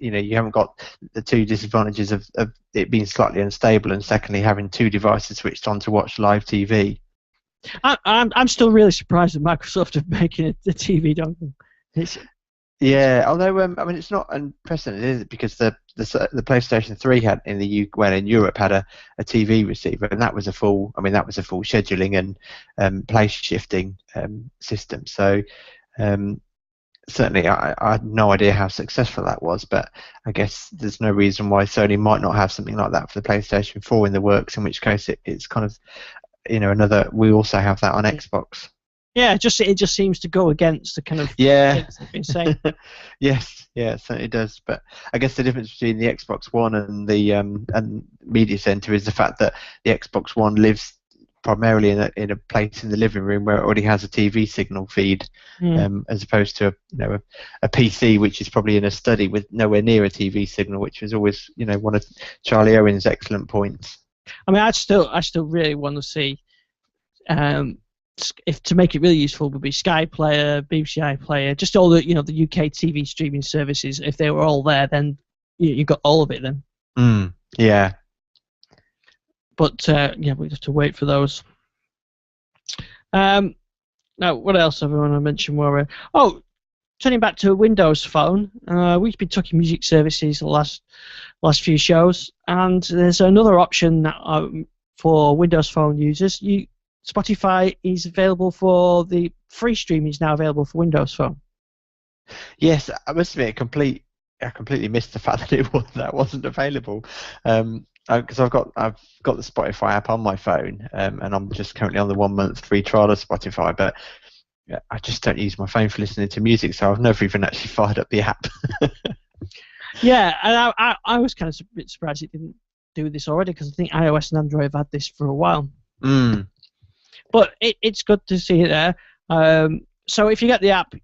Speaker 2: You haven't got the two disadvantages of it being slightly unstable, and secondly having two devices switched on to watch live TV.
Speaker 1: I'm still really surprised at Microsoft of making the TV dongle.
Speaker 2: Yeah, although I mean it's not unprecedented, is it? Because the PlayStation 3 had in Europe had a TV receiver, and that was a full scheduling and place shifting system. So certainly I had no idea how successful that was, but I guess there's no reason why Sony might not have something like that for the PlayStation 4 in the works. In which case it's kind of another. We also have that on Xbox.
Speaker 1: Yeah, it just seems to go against the kind of
Speaker 2: things
Speaker 1: they've been saying.
Speaker 2: Yes, yeah, it certainly does. But I guess the difference between the Xbox One and the and Media Center is the fact that the Xbox One lives primarily in a place in the living room where it already has a TV signal feed, as opposed to a PC which is probably in a study with nowhere near a TV signal, which is always one of Charlie Owen's excellent points.
Speaker 1: I mean, I still really want to see. If to make it really useful would be Sky Player, BBC iPlayer, just all the the UK TV streaming services. If they were all there, then you got all of it then.
Speaker 2: Yeah.
Speaker 1: But we have to wait for those. Now, what else have I want to mention? Turning back to a Windows Phone, we've been talking music services the last few shows, and there's another option for Windows Phone users. Spotify is available for the free streaming is now available for Windows Phone.
Speaker 2: Yes, I must admit, I completely missed the fact that that wasn't available. Because I've got the Spotify app on my phone, and I'm just currently on the 1 month free trial of Spotify, but I just don't use my phone for listening to music, so I've never even actually fired up the app.
Speaker 1: Yeah, and I was kind of a bit surprised it didn't do this already, because I think iOS and Android have had this for a while. But it's good to see it there. So if you get the app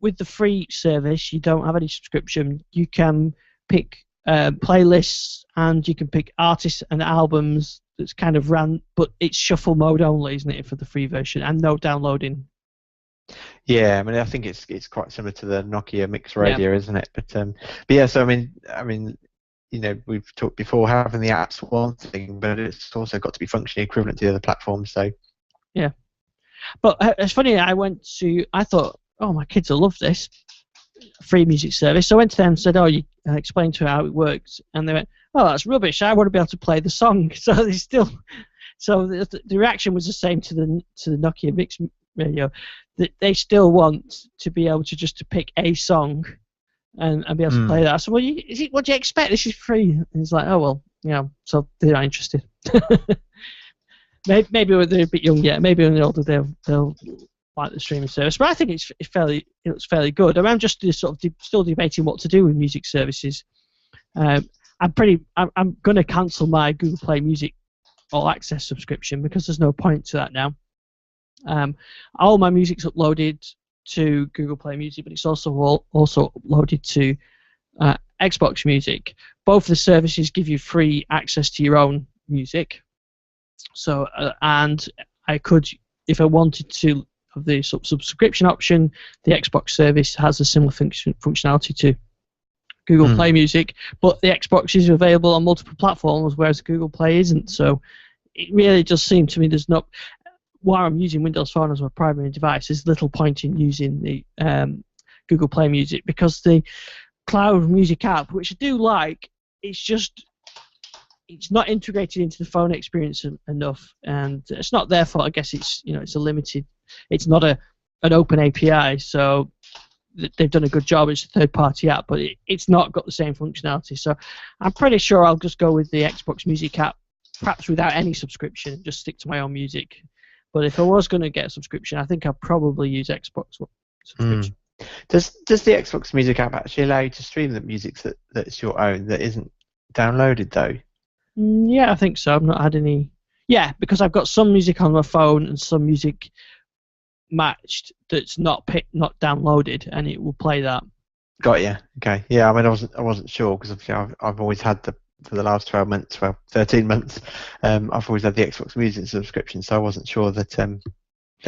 Speaker 1: with the free service, you don't have any subscription. You can pick playlists, and you can pick artists and albums that's kind of ran, but it's shuffle mode only, isn't it, for the free version, and no downloading.
Speaker 2: Yeah, I mean, I think it's quite similar to the Nokia Mix Radio, isn't it? But yeah, so I mean, we've talked before, having the app's one thing, but it's also got to be functionally equivalent to the other platforms. So
Speaker 1: yeah, but it's funny. I thought, oh, my kids will love this free music service. So I went to them and said, you explain to her how it works, and they went, oh, that's rubbish. I want to be able to play the song. So the reaction was the same to the Nokia Mix Radio. They still want to be able to pick a song and be able to play that. So what do you expect? This is free. And he's like, oh well, so they're not interested. Maybe when they're a bit young yet. Maybe when they're older they'll like the streaming service. But I think it's fairly good. I mean, I'm just still debating what to do with music services. I'm going to cancel my Google Play Music All Access subscription because there's no point to that now. All my music's uploaded to Google Play Music, but it's also uploaded to Xbox Music. Both the services give you free access to your own Music. So and I could, if I wanted to, have the subscription option. The Xbox service has a similar functionality to Google Play Music, but the Xbox is available on multiple platforms, whereas Google Play isn't. So it really just seemed to me there's not. While I'm using Windows Phone as my primary device, there's little point in using the Google Play Music, because the Cloud Music app, which I do like, it's not integrated into the phone experience enough, and it's not their fault. I guess it's a limited. It's not an open API, so they've done a good job. It's a third-party app, but it's not got the same functionality. So I'm pretty sure I'll just go with the Xbox Music app, perhaps without any subscription, just stick to my own music. But if I was going to get a subscription, I think I'd probably use Xbox subscription.
Speaker 2: Does the Xbox Music app actually allow you to stream the music that's your own, that isn't downloaded though?
Speaker 1: Yeah, I think so. I've not had any. Yeah, because I've got some music on my phone and some music matched that's not downloaded, and it will play that.
Speaker 2: Got you. Okay. Yeah. I mean, I wasn't sure, because obviously I've always had for the last 13 months, I've always had the Xbox Music subscription, so I wasn't sure that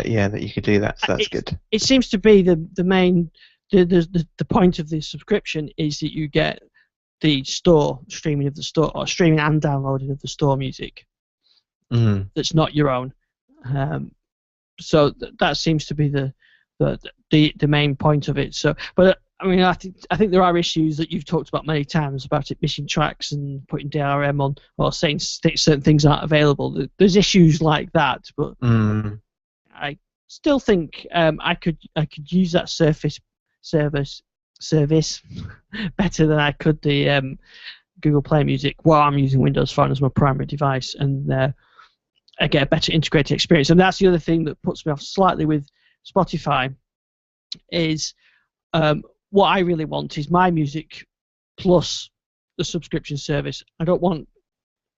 Speaker 2: you could do that. So that's good.
Speaker 1: It seems to be the main the point of the subscription is that you get the streaming of the store, or streaming and downloading of the store music. That's not your own. So that seems to be the main point of it. So, but I mean, I think there are issues that you've talked about many times about it missing tracks and putting DRM on, or saying certain things aren't available. There's issues like that, but I still think I could use that service better than I could the Google Play Music while I'm using Windows Phone as my primary device, and I get a better integrated experience. And that's the other thing that puts me off slightly with Spotify, is what I really want is my music plus the subscription service. I don't want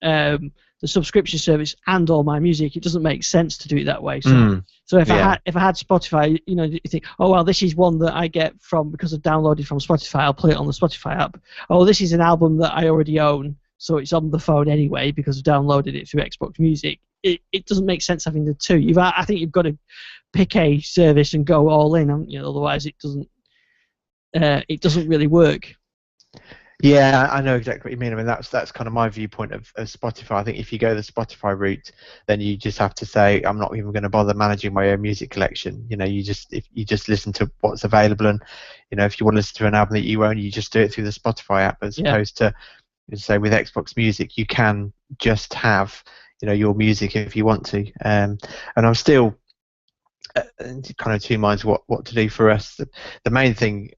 Speaker 1: the subscription service and all my music. It doesn't make sense to do it that way. So if I had Spotify, you think, oh well, this is one that I get because I've downloaded from Spotify. I'll play it on the Spotify app. Oh, this is an album that I already own, so it's on the phone anyway because I've downloaded it through Xbox Music. It doesn't make sense having the two. I think you've got to pick a service and go all in, haven't you? Otherwise, it doesn't really work.
Speaker 2: Yeah, I know exactly what you mean. I mean, that's kind of my viewpoint of Spotify. I think if you go the Spotify route, then you just have to say, I'm not even going to bother managing my own music collection. You just listen to what's available, and if you want to listen to an album that you own, you just do it through the Spotify app, as opposed to, say, with Xbox Music, you can just have your music if you want to. And I'm still kind of two minds what to do for us. The main thing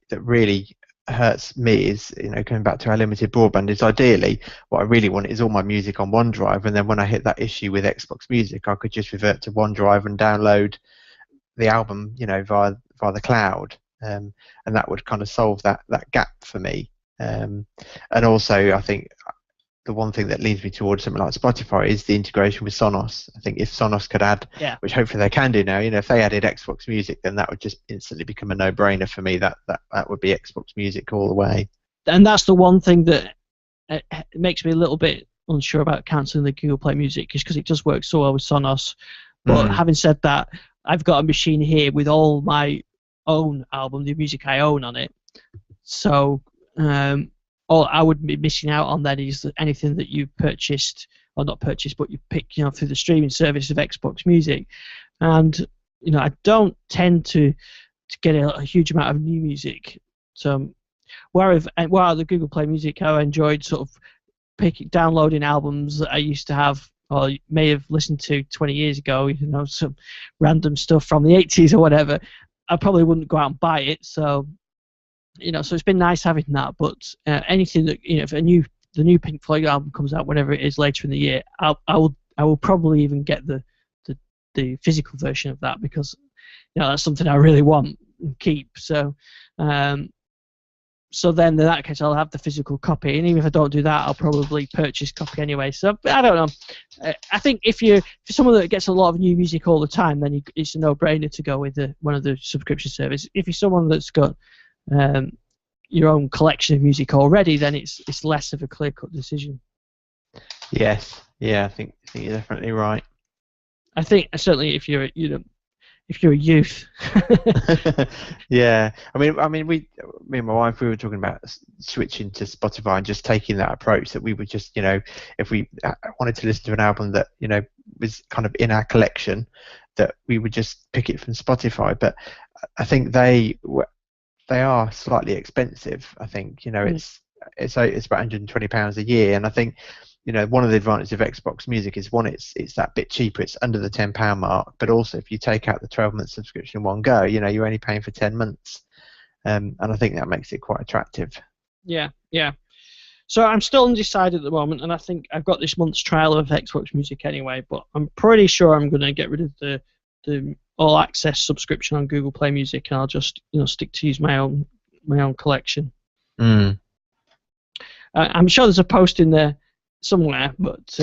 Speaker 2: that really hurts me is, coming back to our limited broadband, is ideally what I really want is all my music on OneDrive, and then when I hit that issue with Xbox Music, I could just revert to OneDrive and download the album, via the cloud, and that would kind of solve that gap for me. And also, I think the one thing that leads me towards something like Spotify is the integration with Sonos. I think if Sonos could add, which hopefully they can do now, if they added Xbox Music, then that would just instantly become a no-brainer for me. That would be Xbox Music all the way. And
Speaker 1: that's the one thing that makes me a little bit unsure about cancelling the Google Play Music, is because it does work so well with Sonos. But having said that, I've got a machine here with all my own album, the music I own on it. So all I would be missing out on then is anything that you purchased, or not purchased, but you pick, through the streaming service of Xbox Music. And I don't tend to get a huge amount of new music. So while the Google Play Music, I enjoyed sort of downloading albums that I used to have, or may have listened to 20 years ago, some random stuff from the 80s or whatever. I probably wouldn't go out and buy it. So so it's been nice having that, but anything that, if the new Pink Floyd album comes out, whenever it is later in the year, I will probably even get the physical version of that, because that's something I really want and keep. So so then in that case, I'll have the physical copy, and even if I don't do that, I'll probably purchase copy anyway. So I don't know. I think if you're someone that gets a lot of new music all the time, then it's a no-brainer to go with one of the subscription services. If you're someone that's got your own collection of music already, then it's less of a clear-cut decision.
Speaker 2: Yes, Yeah, I think you're definitely right.
Speaker 1: I think certainly if you're if you're a youth.
Speaker 2: Yeah, me and my wife, we were talking about switching to Spotify and just taking that approach that we would just, if we wanted to listen to an album that, was kind of in our collection, that we would just pick it from Spotify. But I think they are slightly expensive. I think, it's about £120 a year, and I think, one of the advantages of Xbox Music is, one, it's that bit cheaper. It's under the £10 mark, but also if you take out the 12-month subscription in one go, you're only paying for 10 months, and I think that makes it quite attractive.
Speaker 1: Yeah. So I'm still undecided at the moment, and I think I've got this month's trial of Xbox Music anyway. But I'm pretty sure I'm going to get rid of the all access subscription on Google Play Music, and I'll just stick to use my own collection. I'm sure there's a post in there somewhere, but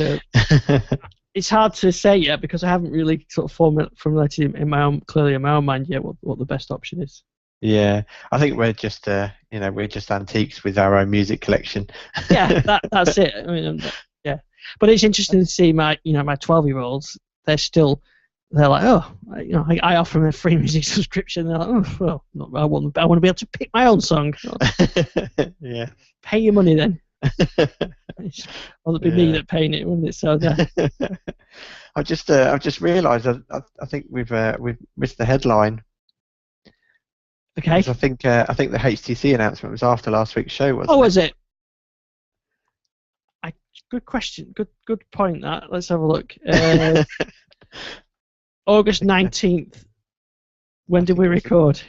Speaker 1: it's hard to say yet because I haven't really sort of formulated in my own mind yet what the best option is.
Speaker 2: Yeah, I think we're just we're just antiques with our own music collection.
Speaker 1: Yeah, that's it. I mean, yeah, but it's interesting to see my 12-year-olds. They're like, oh, I offer them a free music subscription. They're like, oh, well, I want to be able to pick my own song.
Speaker 2: Yeah.
Speaker 1: Pay your money then. Well, it'd be me that paying it, wouldn't it? So
Speaker 2: I've just realised I think we've missed the headline.
Speaker 1: Okay.
Speaker 2: I think the HTC announcement was after last week's show, wasn't it?
Speaker 1: Oh, was it? Good question. Good point. That. Let's have a look. August 19th. When did we record?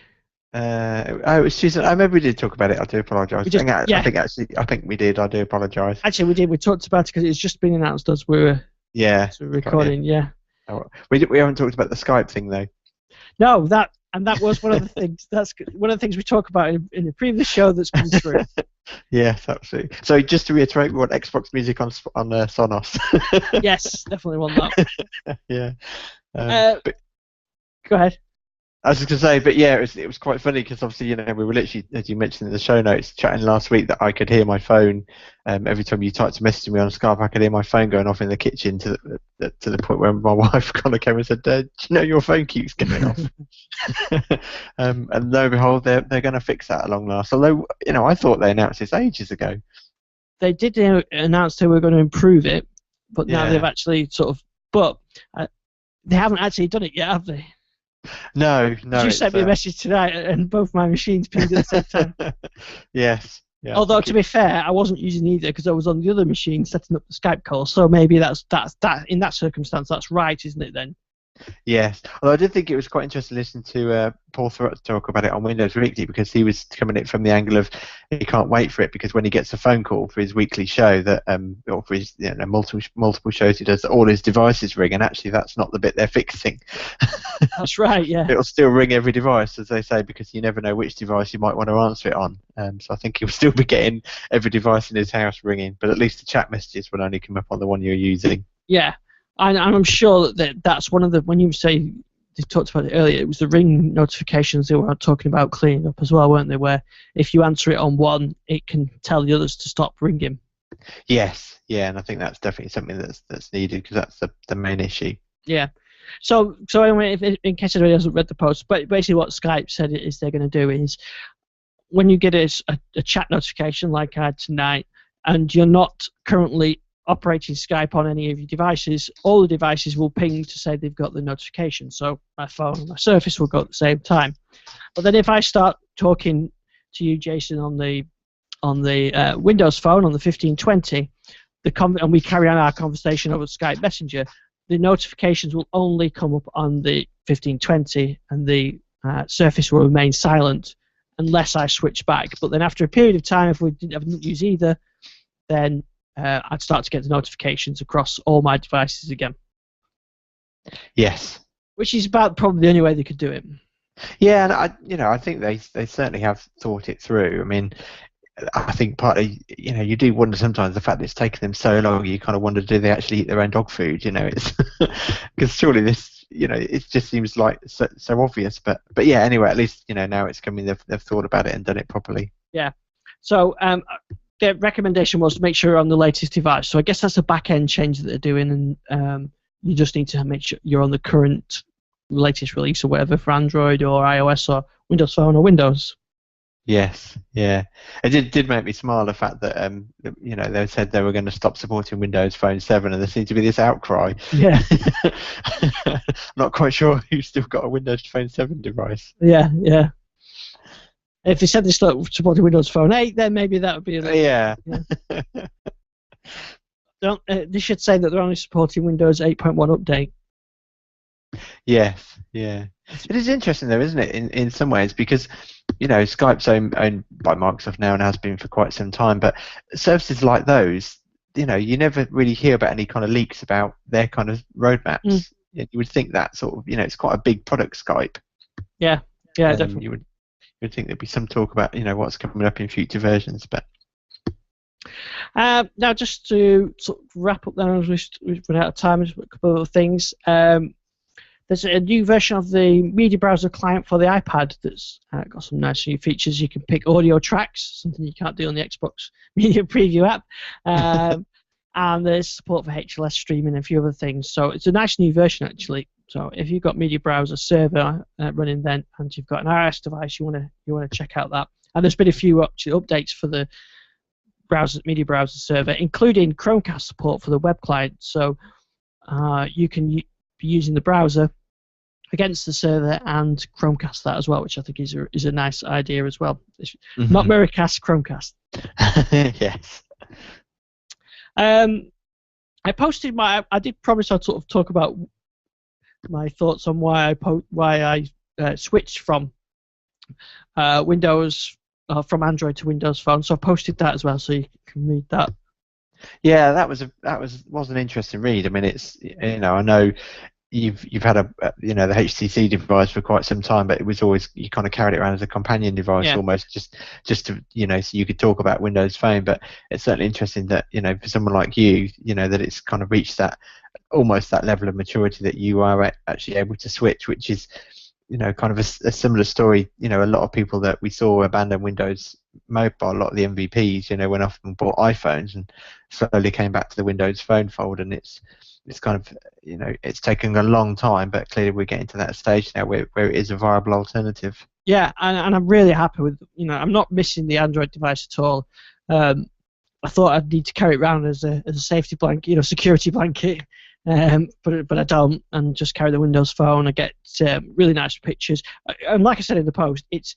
Speaker 2: It was Tuesday. Maybe we did talk about it. I do apologise. I think we did. I do apologise.
Speaker 1: Actually, we did. We talked about it because it's just been announced as we were recording. Yeah.
Speaker 2: Oh, we haven't talked about the Skype thing though.
Speaker 1: No, that was one of the things. That's one of the things we talk about in the previous show that's come through.
Speaker 2: Yes, absolutely. So just to reiterate, we want Xbox Music on Sonos.
Speaker 1: Yes, definitely want that.
Speaker 2: Yeah.
Speaker 1: But, go ahead.
Speaker 2: I was just going to say, but yeah, it was quite funny because obviously, we were literally, as you mentioned in the show notes, chatting last week that I could hear my phone every time you typed a message to me on Skype. I could hear my phone going off in the kitchen to the point where my wife kind of came and said, "Do you know your phone keeps going off?" And lo and behold, they're going to fix that at long last. Although, I thought they announced this ages ago. They
Speaker 1: did announce they were going to improve it, but now they've actually they haven't actually done it yet, have they?
Speaker 2: No.
Speaker 1: You sent me a message tonight, and both my machines pinged at the same time.
Speaker 2: Yes. Yeah,
Speaker 1: although to be fair, I wasn't using either because I was on the other machine setting up the Skype call. So maybe that's in that circumstance, that's right, isn't it then?
Speaker 2: Yes, although I did think it was quite interesting to listen to Paul Thurrott talk about it on Windows Weekly, because he was coming at it from the angle of he can't wait for it, because when he gets a phone call for his weekly show that or for his multiple shows he does, all his devices ring, and actually that's not the bit they're fixing.
Speaker 1: That's right, yeah.
Speaker 2: It'll still ring every device, as they say, because you never know which device you might want to answer it on. So I think he'll still be getting every device in his house ringing, but at least the chat messages will only come up on the one you're using.
Speaker 1: Yeah. And I'm sure that's one of the, when you say, they talked about it earlier, it was the ring notifications they were talking about cleaning up as well, weren't they, where if you answer it on one, it can tell the others to stop ringing.
Speaker 2: Yes, yeah, and I think that's definitely something that's needed, because that's the main issue.
Speaker 1: Yeah. So anyway, in case anybody hasn't read the post, but basically what Skype said is they're going to do is, when you get a chat notification like I had tonight, and you're not currently operating Skype on any of your devices, all the devices will ping to say they've got the notification. So my phone and my Surface will go at the same time. But then if I start talking to you, Jason, on the Windows phone on the 1520, and we carry on our conversation over Skype Messenger, the notifications will only come up on the 1520, and the Surface will remain silent unless I switch back. But then after a period of time, if we didn't use either, then I'd start to get the notifications across all my devices again.
Speaker 2: Yes.
Speaker 1: Which is about probably the only way they could do it.
Speaker 2: Yeah, and I think they certainly have thought it through. I mean, I think partly, you do wonder sometimes the fact that it's taken them so long. You kind of wonder, do they actually eat their own dog food? It's because surely this, it just seems like so obvious. But yeah, anyway, at least now it's coming. They've thought about it and done it properly.
Speaker 1: Yeah. So their recommendation was to make sure you're on the latest device. So I guess that's a back-end change that they're doing, and you just need to make sure you're on the current latest release or whatever for Android or iOS or Windows Phone or Windows.
Speaker 2: Yes, yeah. It did make me smile, the fact that they said they were going to stop supporting Windows Phone 7, and there seemed to be this outcry.
Speaker 1: Yeah.
Speaker 2: Not quite sure who's still got a Windows Phone 7 device.
Speaker 1: Yeah. If they said they stopped supporting Windows Phone 8, then maybe that would be a little.
Speaker 2: Yeah.
Speaker 1: They should say that they're only supporting Windows 8.1 update.
Speaker 2: Yes, yeah. It is interesting though, isn't it, in some ways, because Skype's owned by Microsoft now and has been for quite some time, but services like those, you never really hear about any kind of leaks about their kind of roadmaps. You would think that sort of, it's quite a big product, Skype.
Speaker 1: Yeah, definitely.
Speaker 2: You would think there'd be some talk about, what's coming up in future versions, but.
Speaker 1: Now, just to sort of wrap up there, as we've run out of time, just a couple of other things. There's a new version of the media browser client for the iPad that's got some nice new features. You can pick audio tracks, something you can't do on the Xbox Media Preview app. And there's support for HLS streaming and a few other things. So it's a nice new version, actually. So if you've got Media Browser Server running then, and you've got an iOS device, you want to check out that. And there's been a few updates for the Media Browser Server, including Chromecast support for the web client. So you can be using the browser against the server and Chromecast that as well, which I think is a nice idea as well. Mm-hmm. Not Miracast, Chromecast.
Speaker 2: Yes.
Speaker 1: I posted I did promise I'd sort of talk about my thoughts on why I switched from Windows from Android to Windows Phone. So I posted that as well, so you can read that.
Speaker 2: Yeah, that was an interesting read. I mean, it's I know you've had the HTC device for quite some time, but it was always, you kind of carried it around as a companion device, almost just to so you could talk about Windows Phone. But it's certainly interesting that for someone like you, that it's kind of reached that almost that level of maturity that you are actually able to switch, which is kind of a similar story. A lot of people that we saw abandon Windows Mobile, a lot of the MVPs, went off and bought iPhones and slowly came back to the Windows Phone fold, and it's kind of, it's taken a long time, but clearly we're getting to that stage now where it is a viable alternative.
Speaker 1: Yeah, and I'm really happy with, I'm not missing the Android device at all. I thought I'd need to carry it around as a safety blanket, security blanket, but I don't, and just carry the Windows Phone. I get really nice pictures, and like I said in the post, it's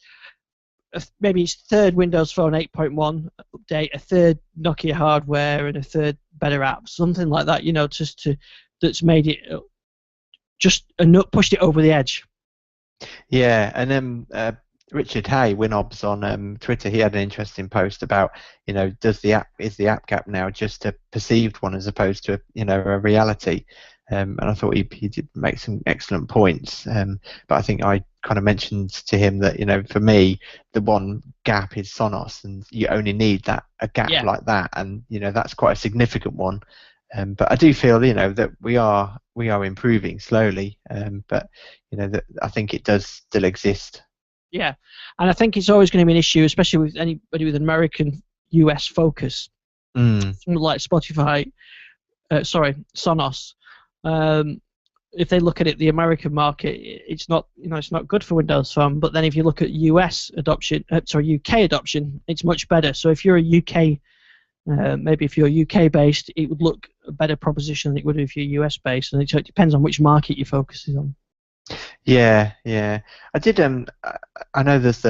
Speaker 1: maybe it's third Windows Phone 8.1 update, a third Nokia hardware, and a third better app, something like that. That's made it pushed it over the edge.
Speaker 2: Yeah, and then Richard Hay, Winobs on Twitter, he had an interesting post about, is the app gap now just a perceived one as opposed to a reality? And I thought he did make some excellent points. But I think I kind of mentioned to him that for me the one gap is Sonos, and you only need a gap like that, and that's quite a significant one. But I do feel that we are improving slowly. But that I think it does still exist.
Speaker 1: Yeah, and I think it's always going to be an issue, especially with anybody with an American US focus. Something like Spotify, Sonos. If they look at it, the American market, it's not good for Windows Phone. But then if you look at UK adoption, it's much better. So if you're a UK, maybe if you're UK based, it would look a better proposition than it would if you're US based. And it depends on which market your focus is on.
Speaker 2: Yeah. I did. I know there's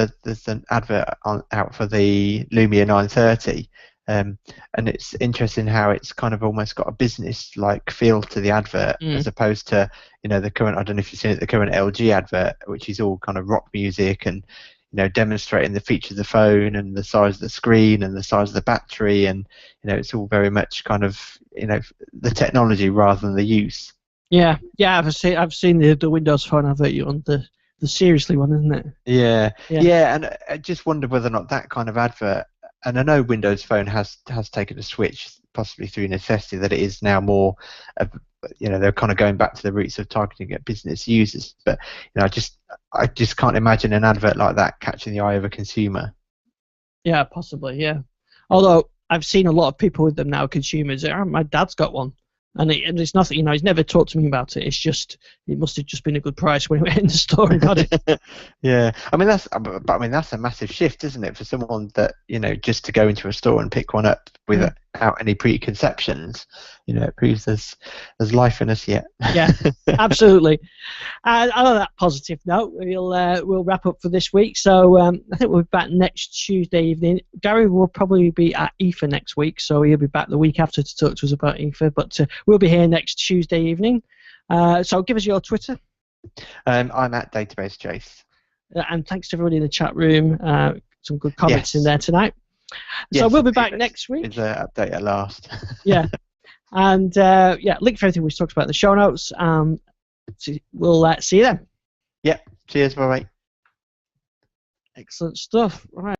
Speaker 2: an advert out for the Lumia 930. And it's interesting how it's kind of almost got a business-like feel to the advert, as opposed to the current. I don't know if you've seen it, the current LG advert, which is all kind of rock music and demonstrating the features of the phone and the size of the screen and the size of the battery, and it's all very much kind of the technology rather than the use. Yeah.
Speaker 1: I've seen the Windows Phone advert on the seriously one, isn't it?
Speaker 2: Yeah, and I just wondered whether or not that kind of advert. And I know Windows Phone has taken a switch, possibly through necessity, that it is now more, they're kind of going back to the roots of targeting at business users. But I just can't imagine an advert like that catching the eye of a consumer.
Speaker 1: Yeah, possibly. Yeah. Although I've seen a lot of people with them now, consumers. My dad's got one. And it's nothing, he's never talked to me about it. It's just, it must have just been a good price when we went in the store and got it.
Speaker 2: Yeah, that's a massive shift, isn't it, for someone that, just to go into a store and pick one up without any preconceptions. It proves there's life in us yet.
Speaker 1: Yeah, absolutely. And on that positive note, we'll wrap up for this week. So I think we'll be back next Tuesday evening. Gary will probably be at IFA next week, so he'll be back the week after to talk to us about IFA. But we'll be here next Tuesday evening. So give us your Twitter.
Speaker 2: I'm at Database Chase.
Speaker 1: And thanks to everybody in the chat room. Some good comments in there tonight.
Speaker 2: Yes,
Speaker 1: so we'll be back next week.
Speaker 2: It's an update at last.
Speaker 1: Yeah. And link for everything we've talked about in the show notes. We'll see you then.
Speaker 2: Yeah. Cheers. Bye.
Speaker 1: Excellent stuff. Right.